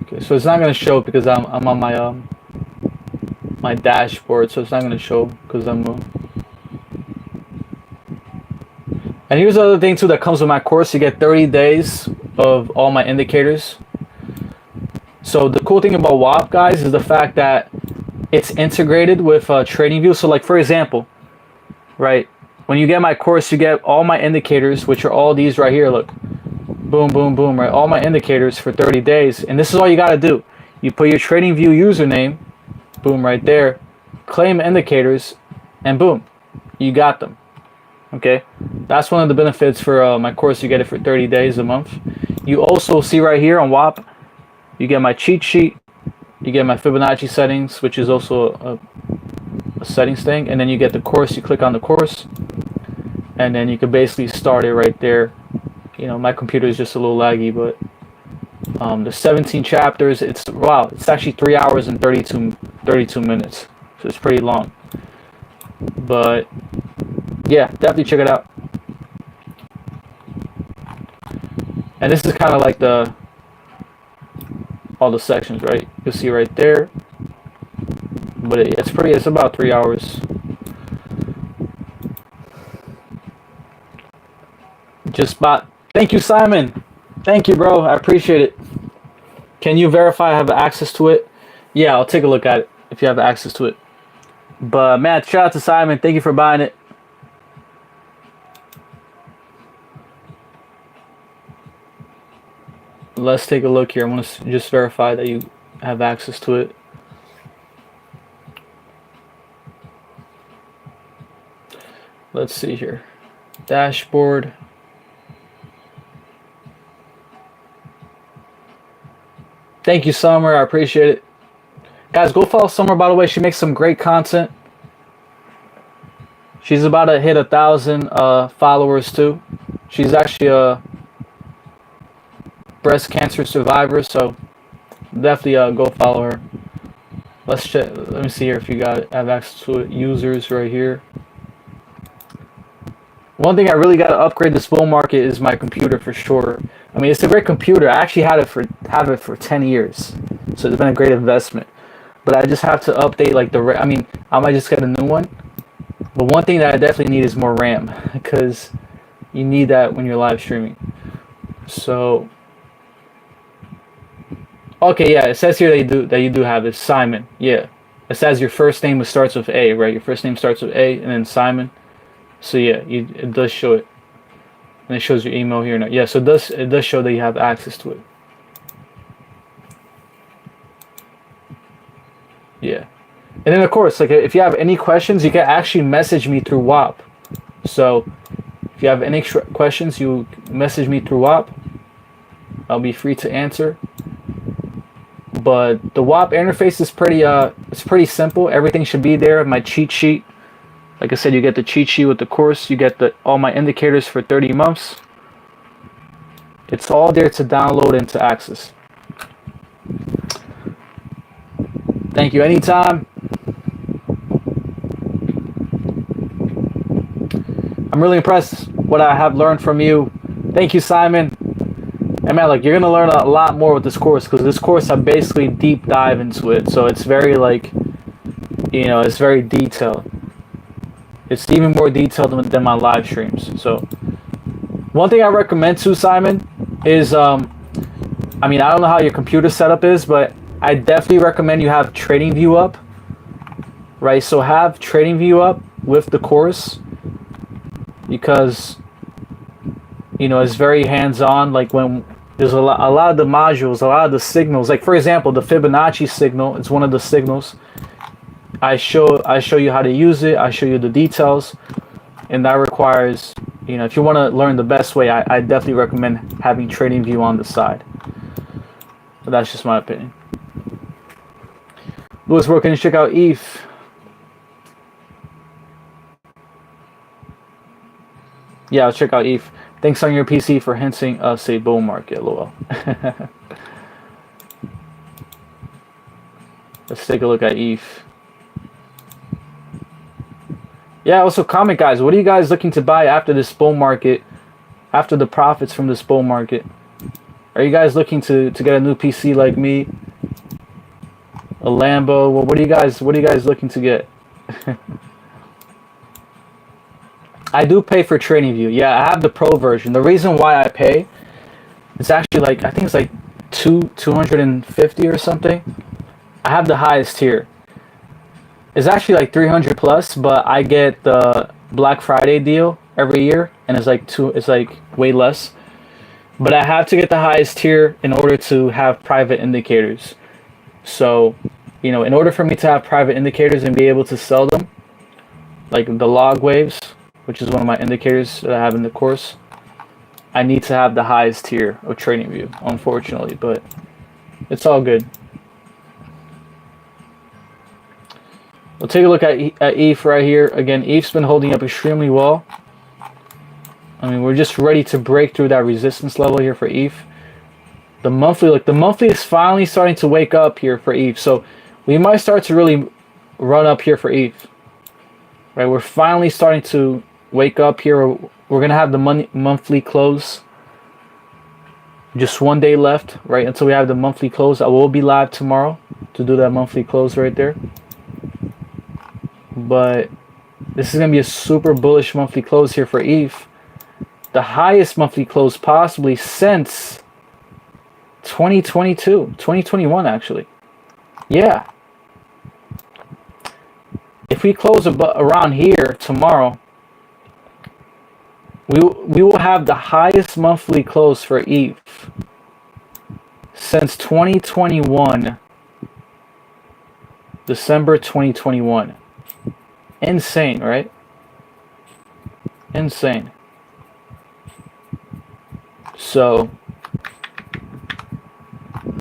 Okay, so it's not going to show because I'm on my dashboard, so it's not going to show because I'm And here's the other thing too that comes with my course. You get 30 days of all my indicators. So the cool thing about WAP, guys, is the fact that it's integrated with TradingView. So like, for example, right, when you get my course, you get all my indicators, which are all these right here. Look, boom, boom, boom, right? All my indicators for 30 days. And this is all you got to do. You put your TradingView username, boom, right there, claim indicators, and boom, you got them. Okay, that's one of the benefits for my course. You get it for 30 days a month. You also see right here on WAP, you get my cheat sheet, you get my Fibonacci settings, which is also a settings thing, and then you get the course. You click on the course, and then you can basically start it right there. You know, my computer is just a little laggy, but the 17 chapters, it's actually 3 hours and 32 minutes, so it's pretty long. But yeah, definitely check it out. And this is kind of like all the sections, right? You'll see right there. But it's about 3 hours. Thank you, Simon. Thank you, bro. I appreciate it. Can you verify I have access to it? Yeah, I'll take a look at it if you have access to it. But man, shout out to Simon. Thank you for buying it. Let's take a look here. I want to just verify that you have access to it. Let's see here. Dashboard. Thank you, Summer. I appreciate it. Guys, go follow Summer, by the way. She makes some great content. She's about to hit 1,000 followers too. She's actually a breast cancer survivor, so definitely go follow her. Let's check. Let me see here if you have access to it. Users right here. One thing I really got to upgrade this bull market is my computer for sure. I mean, it's a great computer. I actually have it for 10 years, so it's been a great investment. But I just have to update like I mean, I might just get a new one. But one thing that I definitely need is more RAM because you need that when you're live streaming. So, okay, yeah, it says here that you do have this Simon. Yeah, it says your first name starts with A, right? Your first name starts with A, and then Simon. So yeah, it does show it, and it shows your email here now. Yeah, so it does show that you have access to it. Yeah, and then of course, like if you have any questions, you can actually message me through WAP. So if you have any questions, you message me through WAP. I'll be free to answer. But the WAP interface is pretty simple. Everything should be there. My cheat sheet. Like I said, you get the cheat sheet with the course. You get all my indicators for 30 months. It's all there to download and to access. Thank you. Anytime. I'm really impressed what I have learned from you. Thank you, Simon. And man, like, you're gonna learn a lot more with this course because this course I basically deep dive into it. So it's very like, it's very detailed. It's even more detailed than my live streams. So one thing I recommend too, Simon, is I mean, I don't know how your computer setup is, but I definitely recommend you have TradingView up. Right? So have TradingView up with the course because it's very hands-on. Like when there's a lot of the modules, a lot of the signals. Like for example, the Fibonacci signal is one of the signals. I show you how to use it. I show you the details, and that requires, if you want to learn the best way, I definitely recommend having TradingView on the side. But that's just my opinion. Louis, where can you check out ETH? Yeah, I'll check out ETH. Thanks on your PC for hinting us a bull market, lol. Let's take a look at ETH. Yeah, also comment, guys. What are you guys looking to buy after this bull market? After the profits from this bull market? Are you guys looking to get a new PC like me? A Lambo? Well, what are you guys looking to get? I do pay for TradingView. Yeah, I have the pro version. The reason why I pay, it's actually like, I think it's like 250 or something. I have the highest tier. It's actually like 300 plus, but I get the Black Friday deal every year, and it's like way less. But I have to get the highest tier in order to have private indicators. So, in order for me to have private indicators and be able to sell them, like the log waves, which is one of my indicators that I have in the course, I need to have the highest tier of TradingView, unfortunately, but it's all good. We'll take a look at ETH right here. Again, ETH's been holding up extremely well. I mean, we're just ready to break through that resistance level here for ETH. The monthly is finally starting to wake up here for ETH. So we might start to really run up here for ETH. Right, we're finally starting to wake up here. We're gonna have the monthly close. Just one day left, right, until we have the monthly close. I will be live tomorrow to do that monthly close right there. But this is gonna be a super bullish monthly close here for ETH. The highest monthly close possibly since 2021 actually. Yeah. If we close around here tomorrow, we will have the highest monthly close for ETH since 2021, December 2021. Insane, right? Insane. So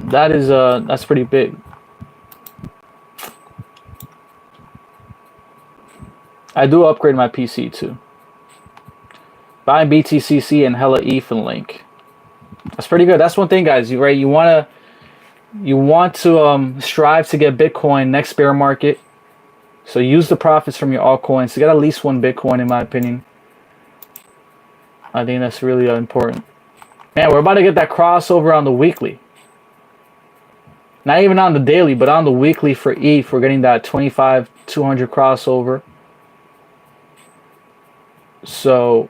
that's pretty big. I do upgrade my PC too. Buying BTCC and hella ETH and Link. That's pretty good. That's one thing, guys. You want to strive to get Bitcoin next bear market. So use the profits from your altcoins to get at least one Bitcoin, in my opinion. I think that's really important. Man, we're about to get that crossover on the weekly. Not even on the daily, but on the weekly for ETH, we're getting that 25-200 crossover. So,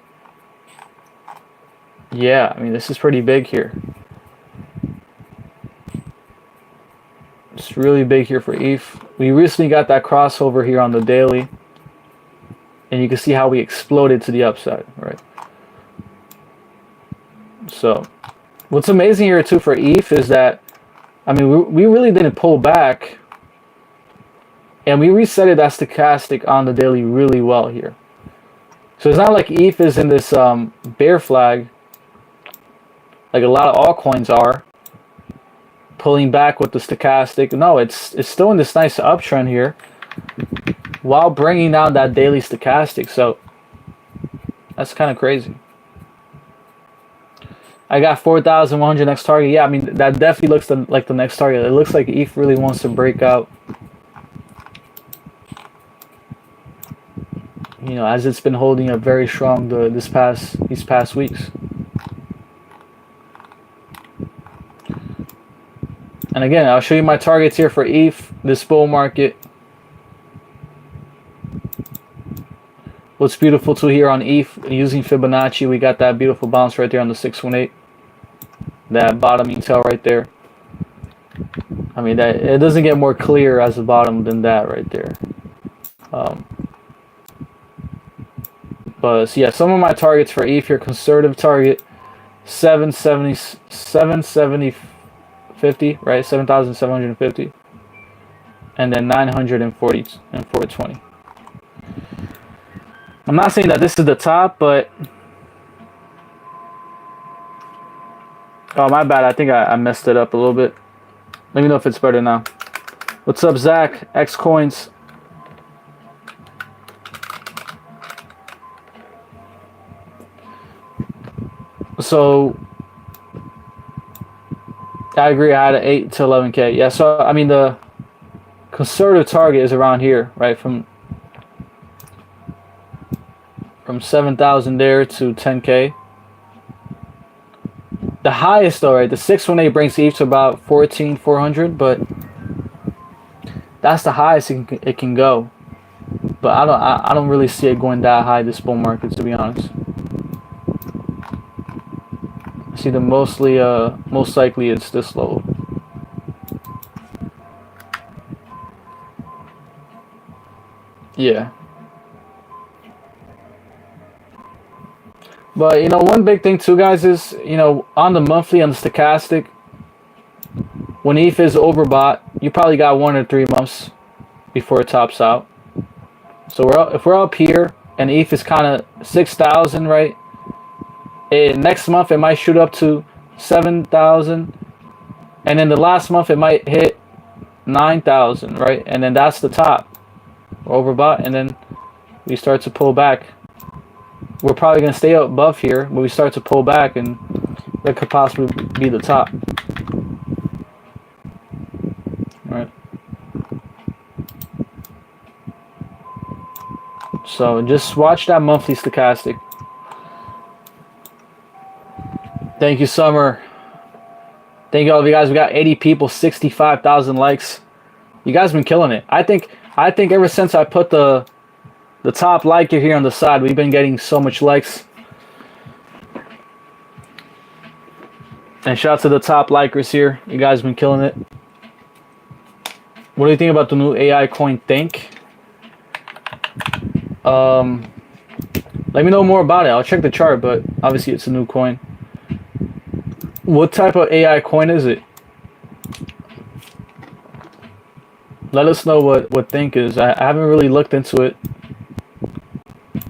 yeah, I mean, this is pretty big here. It's really big here for ETH. We recently got that crossover here on the daily. And you can see how we exploded to the upside, right? So, what's amazing here too for ETH is that, I mean, we really didn't pull back. And we resetted that stochastic on the daily really well here. So it's not like ETH is in this bear flag like a lot of altcoins are, pulling back with the stochastic. No, it's still in this nice uptrend here while bringing down that daily stochastic. So that's kind of crazy. I got 4,100 next target. Yeah, I mean, that definitely looks like the next target. It looks like ETH really wants to break out, you know, as it's been holding up very strong these past weeks. And again, I'll show you my targets here for ETH, this bull market. What's beautiful too here on ETH, using Fibonacci, we got that beautiful bounce right there on the 618. That bottoming tail right there. I mean, that it doesn't get more clear as a bottom than that right there. But so yeah, some of my targets for ETH here: conservative target 750, right? 7,750, and then 940 and 420. I'm not saying that this is the top, but oh, my bad. I think I messed it up a little bit. Let me know if it's better now. What's up, Zach? X Coins. So I agree. I had an 8 to 11K. Yeah. So I mean, the conservative target is around here, right? From 7,000 there to 10K. The highest though, right? The 618 brings ETH to about 14,400, but that's the highest it can go. But I don't really see it going that high this bull market, to be honest. I see the most likely it's this low. Yeah. But, you know, one big thing too, guys, is, you know, on the monthly, on the stochastic, when ETH is overbought, you probably got 1 or 3 months before it tops out. So if we're up here and ETH is kind of 6,000, right? Next month it might shoot up to 7,000, and then the last month it might hit 9,000, right? And then that's the top. We're overbought, and then we start to pull back. We're probably going to stay above here, but we start to pull back, and that could possibly be the top. All right. So just watch that monthly stochastic. Thank you, Summer. Thank you all of you guys. We got 80 people, 65,000 likes. You guys been killing it. I think ever since I put the top liker here on the side, we've been getting so much likes. And shout out to the top likers here. You guys been killing it. What do you think about the new AI coin Think? Let me know more about it. I'll check the chart, but obviously it's a new coin. What type of AI coin is it? Let us know what Think is. I haven't really looked into it.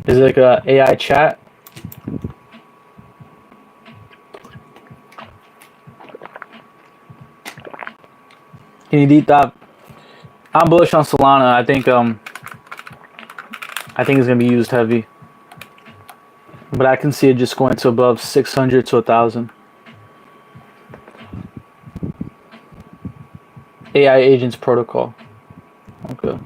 Is it like a AI chat? Can you deep dive? I'm bullish on Solana. I think it's gonna be used heavy, but I can see it just going to above 600 to 1,000. AI agents protocol. Okay.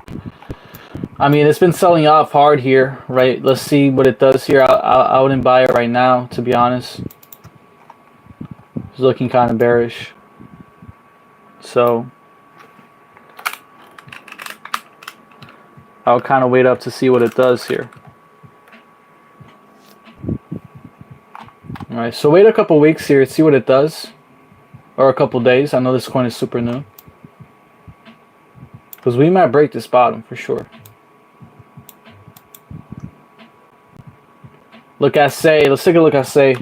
I mean, it's been selling off hard here, right? Let's see what it does here. I wouldn't buy it right now, to be honest. It's looking kind of bearish. So I'll kind of wait up to see what it does here. All right, so wait a couple weeks here, see what it does, or a couple days. I know this coin is super new, because we might break this bottom for sure. Look at Say. Let's take a look at Say.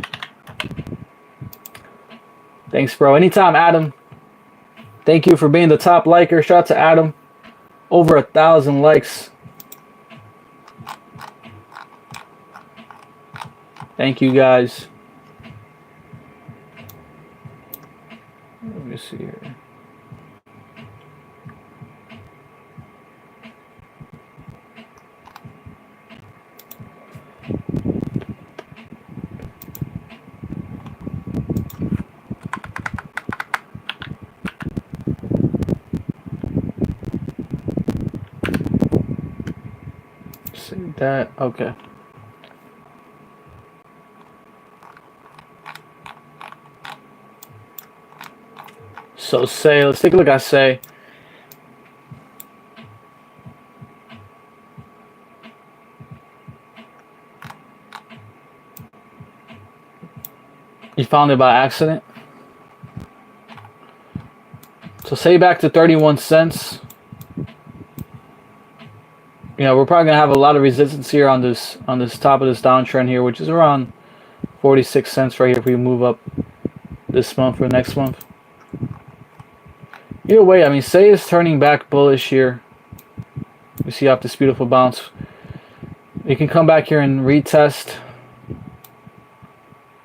Thanks, bro. Anytime, Adam. Thank you for being the top liker. Shout out to Adam. Over 1,000 likes. Thank you, guys. Let me see here. See that? Okay. So Say, let's take a look at Say. You found it by accident. So Say back to 31 cents. You know, we're probably gonna have a lot of resistance here on this top of this downtrend here, which is around 46 cents right here if we move up this month or next month. Either way, I mean, Say is turning back bullish here. We see off this beautiful bounce. We can come back here and retest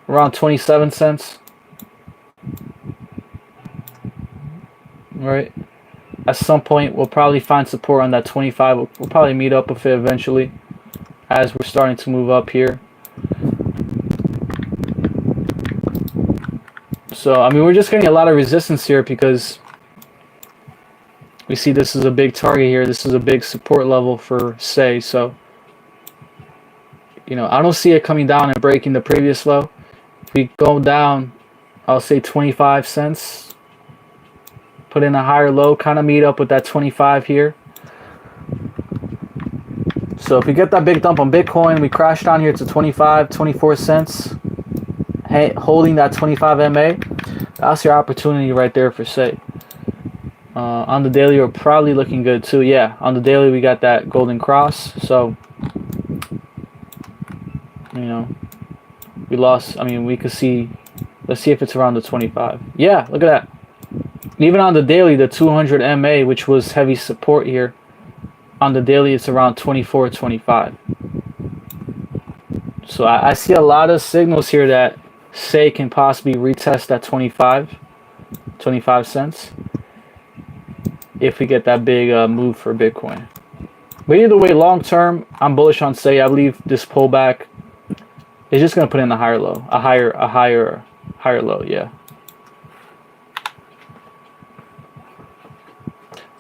around 27 cents. Right. At some point, we'll probably find support on that 25. We'll probably meet up with it eventually as we're starting to move up here. So, I mean, we're just getting a lot of resistance here because we see this is a big target here. This is a big support level for Say. So, you know, I don't see it coming down and breaking the previous low. If we go down, I'll say 25 cents. Put in a higher low, kind of meet up with that 25 here. So if we get that big dump on Bitcoin, we crash down here to 25, 24 cents. Hey, holding that 25 MA, that's your opportunity right there for Say. On the daily, we're probably looking good too. Yeah, on the daily, we got that golden cross. So, you know, we lost. I mean, we could see. Let's see if it's around the 25. Yeah, look at that. Even on the daily, the 200 MA, which was heavy support here, on the daily, it's around 24, 25. So I see a lot of signals here that Say can possibly retest that 25 cents if we get that big move for Bitcoin. But either way, long term, I'm bullish on Say. I believe this pullback is just going to put in a higher low, a higher low. Yeah.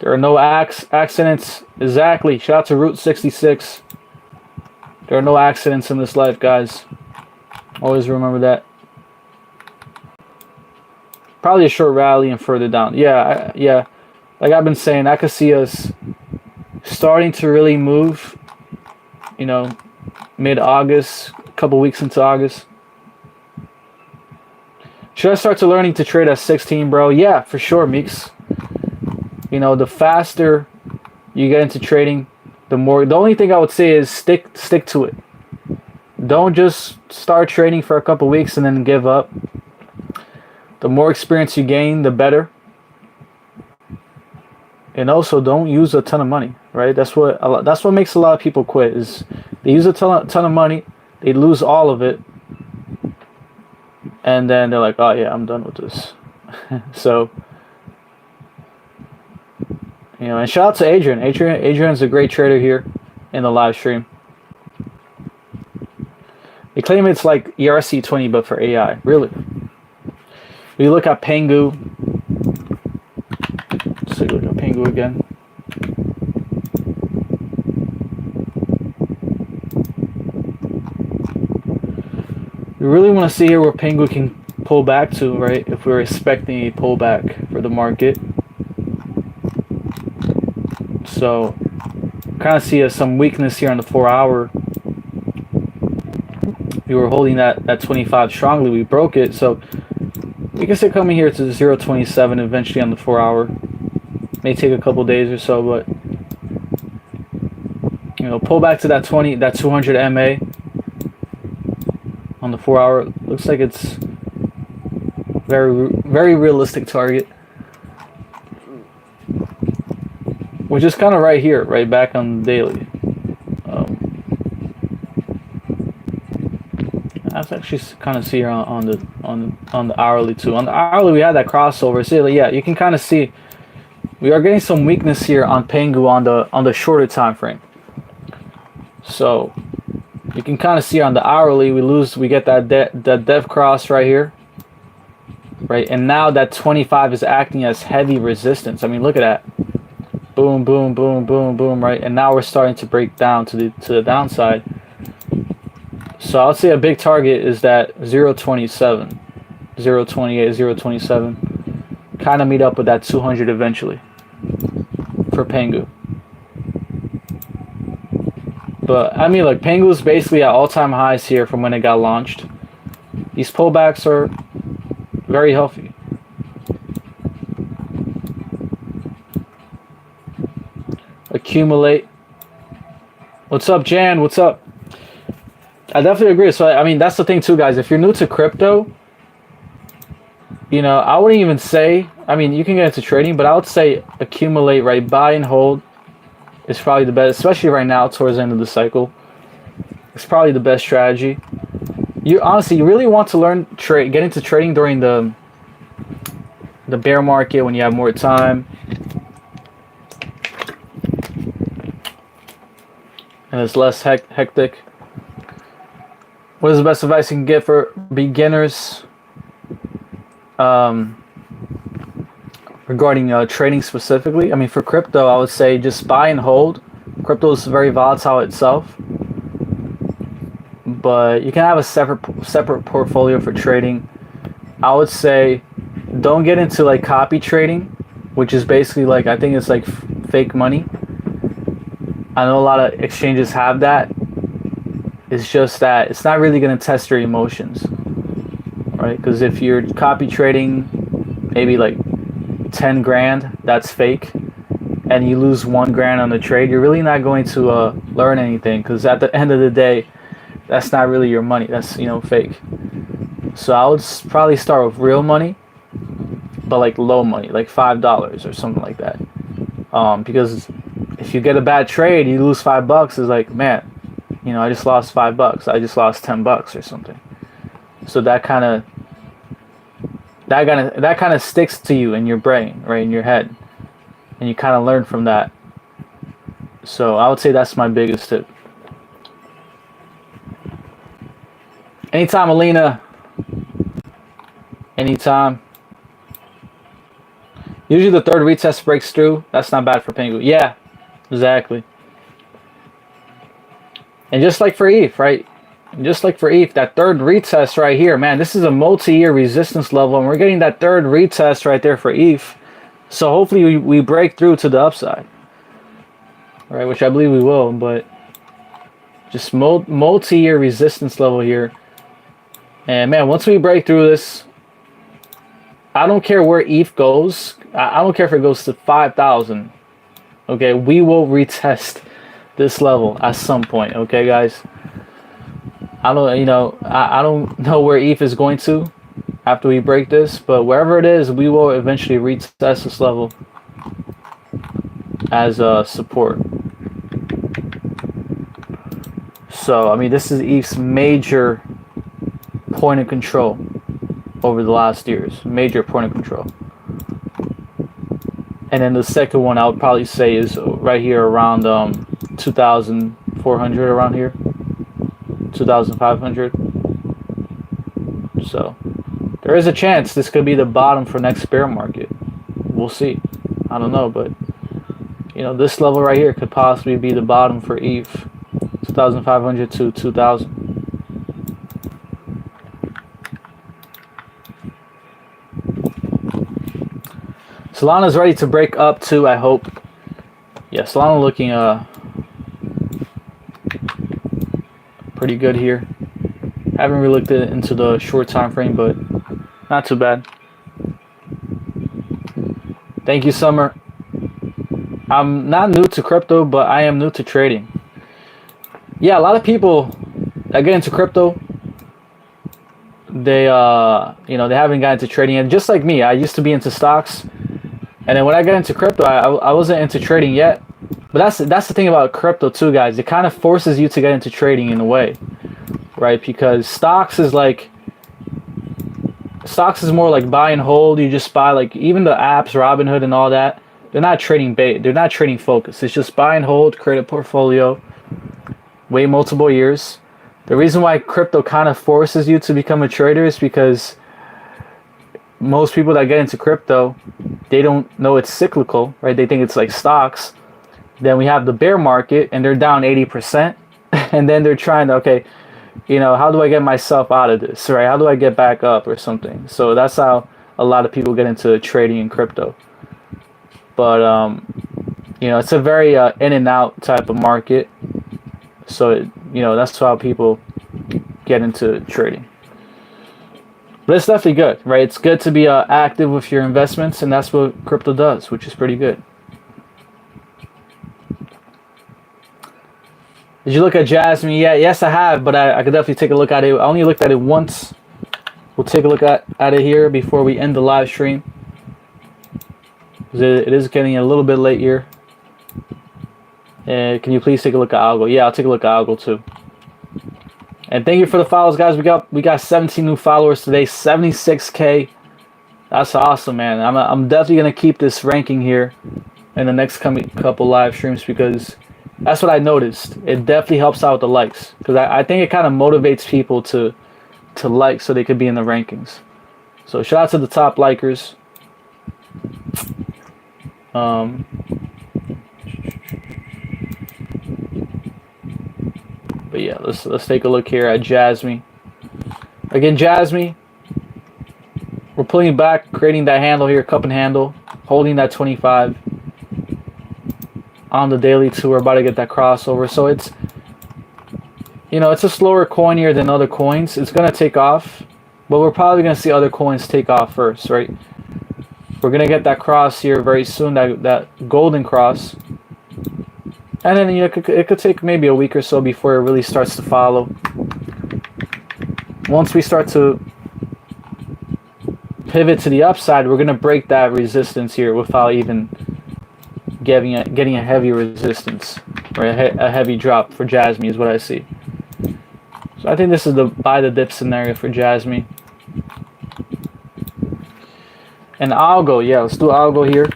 There are no accidents. Exactly. Shout out to Route 66. There are no accidents in this life, guys. Always remember that. Probably a short rally and further down. Yeah, yeah. Like I've been saying, I could see us starting to really move, you know, mid-August, a couple weeks into August. Should I start to learning to trade at 16, bro? Yeah, for sure, Meeks. You know, the faster you get into trading, the more. The only thing I would say is stick to it. Don't just start trading for a couple weeks and then give up. The more experience you gain, the better. And also, don't use a ton of money, right? That's what makes a lot of people quit. Is they use a ton of money, they lose all of it, and then they're like, "Oh yeah, I'm done with this." So. You know, and shout out to Adrian. Adrian's a great trader here in the live stream. They claim it's like ERC20, but for AI. Really? We look at Pangu. Let's take a look at Pangu again. We really want to see here where Pangu can pull back to, right? If we're expecting a pullback for the market. So kind of see some weakness here on the 4-hour. We were holding that 25 strongly. We broke it, so we can see it coming here to 0.27 eventually on the 4-hour. May take a couple days or so, but you know, pull back to that 200 MA on the 4-hour. Looks like it's very realistic target, which is kind of right here, right back on the daily. That's actually kind of see here on the hourly too. On the hourly, we had that crossover. So yeah, you can kind of see we are getting some weakness here on Pangu on the shorter time frame. So you can kind of see on the hourly, we get that dev cross right here, right? And now that 25 is acting as heavy resistance. I mean, look at that. Boom, boom, boom, boom, boom, right? And now we're starting to break down to the downside. So I would say a big target is that 0.27, 0.28, 0.27. Kind of meet up with that 200 eventually for Pangu. But I mean, look, Pangu's basically at all-time highs here from when it got launched. These pullbacks are very healthy. Accumulate. What's up, Jan? What's up? I definitely agree. So I mean, that's the thing too, guys. If you're new to crypto, you know, I wouldn't even say, I mean, you can get into trading, but I would say accumulate, right? Buy and hold is probably the best, especially right now towards the end of the cycle. It's probably the best strategy. You honestly, you really want to learn get into trading during the bear market when you have more time. And it's less hectic. What is the best advice you can get for beginners regarding trading specifically? I mean, for crypto, I would say just buy and hold. Crypto is very volatile itself, but you can have a separate portfolio for trading. I would say don't get into like copy trading, which is basically like, I think it's like fake money. I know a lot of exchanges have that. It's just that it's not really going to test your emotions, right? Because if you're copy trading maybe like 10 grand, that's fake, and you lose 1 grand on the trade, you're really not going to learn anything, because at the end of the day, that's not really your money. That's, you know, fake. So I would probably start with real money, but like low money, like $5 or something like that. Because if you get a bad trade, you lose $5. It's like, man, you know, I just lost $5. I just lost $10 or something. So that kind of sticks to you in your brain, right, in your head, and you kind of learn from that. So I would say that's my biggest tip. Anytime, Alina. Anytime. Usually the third retest breaks through. That's not bad for Pangu. Yeah, exactly. And just like for ETH, right? Just like for ETH, that third retest right here, man, this is a multi-year resistance level, and we're getting that third retest right there for ETH. So hopefully we break through to the upside, right? Which I believe we will, but just multi-year resistance level here. And man, once we break through this, I don't care where ETH goes. I don't care if it goes to 5,000. Okay, we will retest this level at some point. Okay, guys. I don't know where ETH is going to after we break this, but wherever it is, we will eventually retest this level as a support. So I mean, this is ETH's major point of control over the last years. Major point of control. And then the second one I would probably say is right here around 2,400, around here, 2,500. So there is a chance this could be the bottom for next bear market. We'll see. I don't know, but you know, this level right here could possibly be the bottom for ETH, 2,500 to 2,000. Solana's ready to break up too, I hope. Yeah, Solana looking pretty good here. Haven't really looked into the short time frame, but not too bad. Thank you, Summer. I'm not new to crypto, but I am new to trading. Yeah, a lot of people that get into crypto, they you know, they haven't gotten into trading. And just like me, I used to be into stocks, and then when I got into crypto, I wasn't into trading yet. But that's the thing about crypto too, guys. It kind of forces you to get into trading in a way, right? Because stocks is more like buy and hold. You just buy, like, even the apps, Robinhood and all that. They're not trading bait. They're not trading focus. It's just buy and hold, create a portfolio, wait multiple years. The reason why crypto kind of forces you to become a trader is because most people that get into crypto, they don't know it's cyclical, right? They think it's like stocks. Then we have the bear market and they're down 80%. And then they're trying to, okay, you know, how do I get myself out of this, right? How do I get back up or something? So that's how a lot of people get into trading in crypto. But, you know, it's a very in and out type of market. So, you know, that's how people get into trading. But it's definitely good, right? It's good to be active with your investments, and that's what crypto does, which is pretty good. Did you look at Jasmy? Yeah, yes, I have, but I could definitely take a look at it. I only looked at it once. We'll take a look at it here before we end the live stream. It is getting a little bit late here. Can you please take a look at Algo? Yeah, I'll take a look at Algo too. And thank you for the follows, guys. We got 17 new followers today, 76K. That's awesome, man. I'm definitely gonna keep this ranking here in the next coming couple live streams, because that's what I noticed. It definitely helps out with the likes, because I think it kind of motivates people to like so they could be in the rankings. So shout out to the top likers. But yeah, let's take a look here at Jasmy. Again, Jasmy, we're pulling back, creating that handle here, cup and handle, holding that 25 on the daily too. We're about to get that crossover. So it's, you know, it's a slower coin here than other coins. It's gonna take off, but we're probably gonna see other coins take off first, right? We're gonna get that cross here very soon, that golden cross. And then, you know, it could take maybe a week or so before it really starts to follow. Once we start to pivot to the upside, we're going to break that resistance here without even getting a heavy resistance, or a heavy drop for Jasmy is what I see. So I think this is the buy the dip scenario for Jasmy. And Algo, yeah, let's do Algo here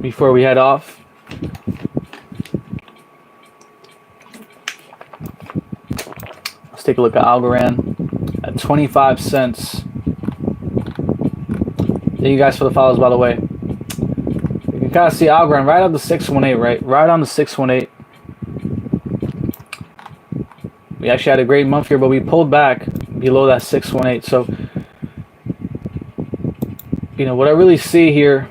before we head off. Let's take a look at Algorand at 25 cents. Thank you guys for the follows, by the way. You can kind of see Algorand right on the 618, right? Right on the 618. We actually had a great month here, but we pulled back below that 618. So, you know, what I really see here,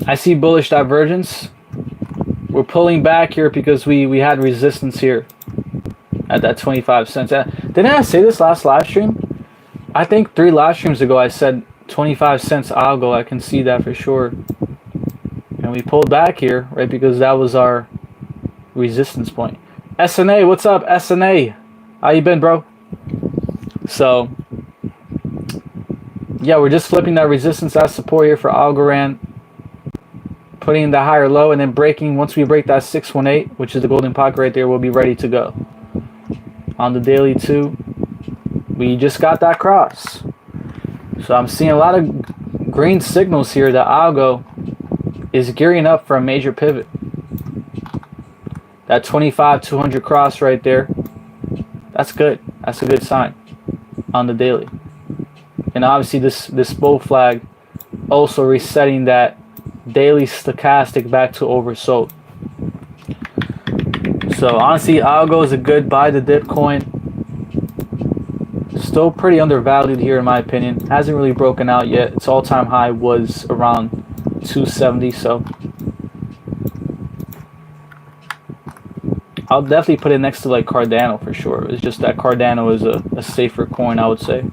I see bullish divergence. We're pulling back here because we had resistance here at that 25 cents. Didn't I say this last live stream? I think 3 live streams ago I said 25 cents Algo. I can see that for sure. And we pulled back here, right, because that was our resistance point. SNA, what's up, SNA? How you been, bro? So, yeah, we're just flipping that resistance as support here for Algorand, putting the higher low, and then breaking. Once we break that 618, which is the golden pocket right there, we'll be ready to go. On the daily too, we just got that cross. So I'm seeing a lot of green signals here that Algo is gearing up for a major pivot. That 25-200 cross right there, that's good. That's a good sign on the daily. And obviously this bull flag also resetting that daily stochastic back to oversold. So honestly, Algo is a good buy the dip coin. still pretty undervalued here in my opinion. Hasn't really broken out yet. Its all-time high was around 270, so I'll definitely put it next to like Cardano for sure. It's just that Cardano is a safer coin, I would say.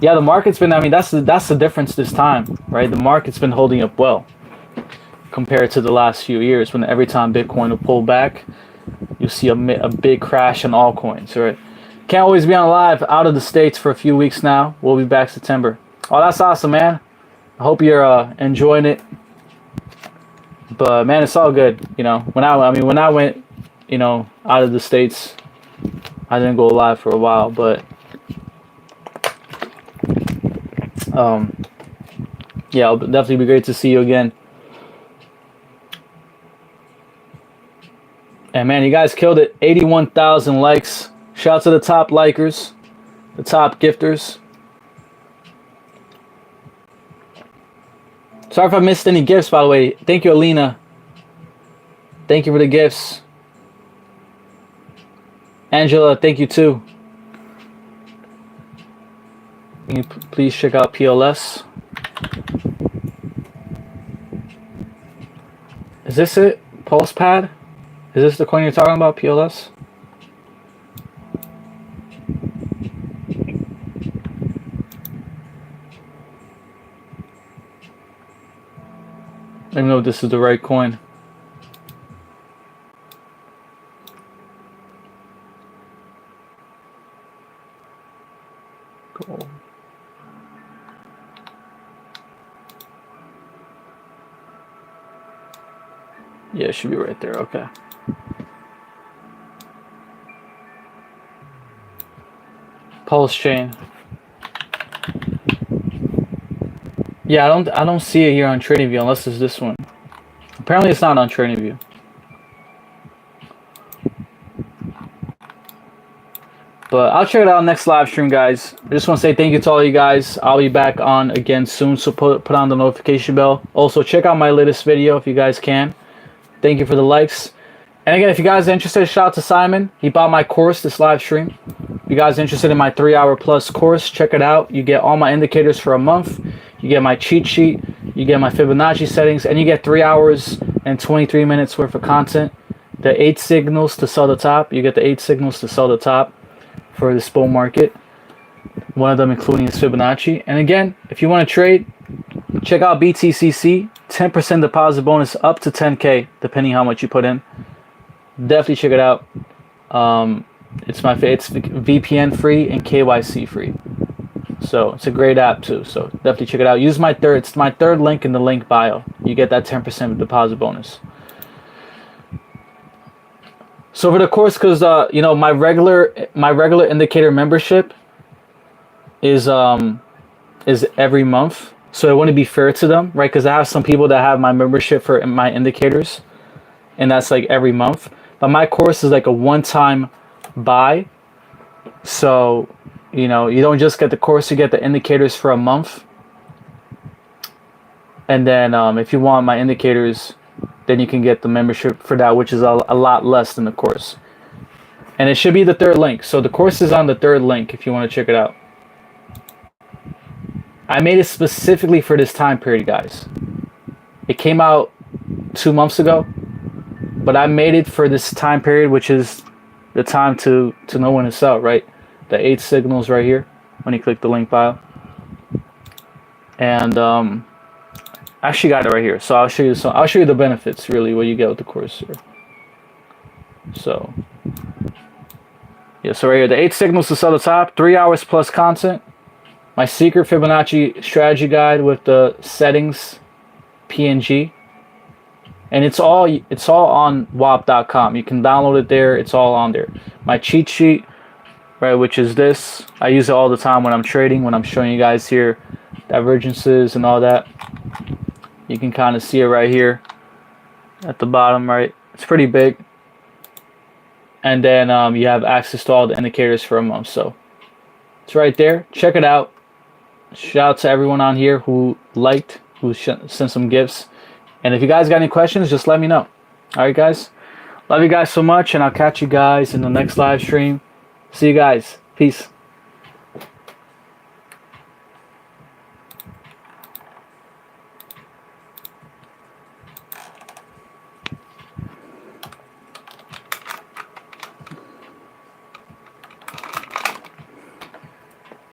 Yeah, the market's been, I mean, that's the difference this time, right? The market's been holding up well compared to the last few years, when every time Bitcoin will pull back, you see a big crash in altcoins, right? Can't always be on live out of the States for a few weeks now. We'll be back September. Oh, that's awesome, man. I hope you're enjoying it. But man, it's all good. You know, when I went, you know, out of the States, I didn't go live for a while, but yeah, it'll definitely be great to see you again. And man, you guys killed it. 81,000 likes. Shout out to the top likers, the top gifters. Sorry if I missed any gifts, by the way. Thank you, Alina. Thank you for the gifts. Angela, thank you too. Can you please check out PLS? Is this it? Pulse Pad? Is this the coin you're talking about, PLS? Let me know if this is the right coin. Cool. Yeah, it should be right there. Okay. Pulse chain. Yeah, I don't see it here on TradingView unless it's this one. Apparently it's not on TradingView. But I'll check it out next live stream, guys. I just want to say thank you to all you guys. I'll be back on again soon, so put on the notification bell. Also, check out my latest video if you guys can. Thank you for the likes. And again, if you guys are interested, shout out to Simon. He bought my course this live stream. If you guys are interested in my 3-hour plus course, check it out. You get all my indicators for a month. You get my cheat sheet. You get my Fibonacci settings. And you get 3 hours and 23 minutes worth of content. The 8 signals to sell the top. You get the 8 signals to sell the top for this bull market. One of them including is Fibonacci. And again, if you want to trade, check out BTCC. 10% deposit bonus up to 10K, depending how much you put in. Definitely check it out. It's VPN free and KYC free, so it's a great app too. So definitely check it out. Use it's my third link in the link bio. You get that 10% deposit bonus. So for the course, because you know, my regular indicator membership is every month, so it wouldn't be fair to them, right? Because I have some people that have my membership for my indicators, and that's like every month. But my course is like a one-time buy. So, you know, you don't just get the course, you get the indicators for a month. And then if you want my indicators, then you can get the membership for that, which is a lot less than the course. And it should be the third link. So the course is on the third link if you want to check it out. I made it specifically for this time period, guys. It came out 2 months ago. But I made it for this time period, which is the time to know when to sell, right? The 8 signals right here when you click the link bio. And I actually got it right here. So I'll show you the benefits, really, what you get with the course here. So yeah, so right here, the 8 signals to sell the top, 3 hours plus content. My secret Fibonacci strategy guide with the settings PNG. And it's all on wap.com. You can download it there. It's all on there. My cheat sheet, right, which is this. I use it all the time when I'm trading, when I'm showing you guys here divergences and all that. You can kind of see it right here at the bottom, right? It's pretty big. And then you have access to all the indicators for a month. So it's right there. Check it out. Shout out to everyone on here who liked, who sent some gifts. And if you guys got any questions, just let me know. All right, guys. Love you guys so much, and I'll catch you guys in the next live stream. See you guys. Peace.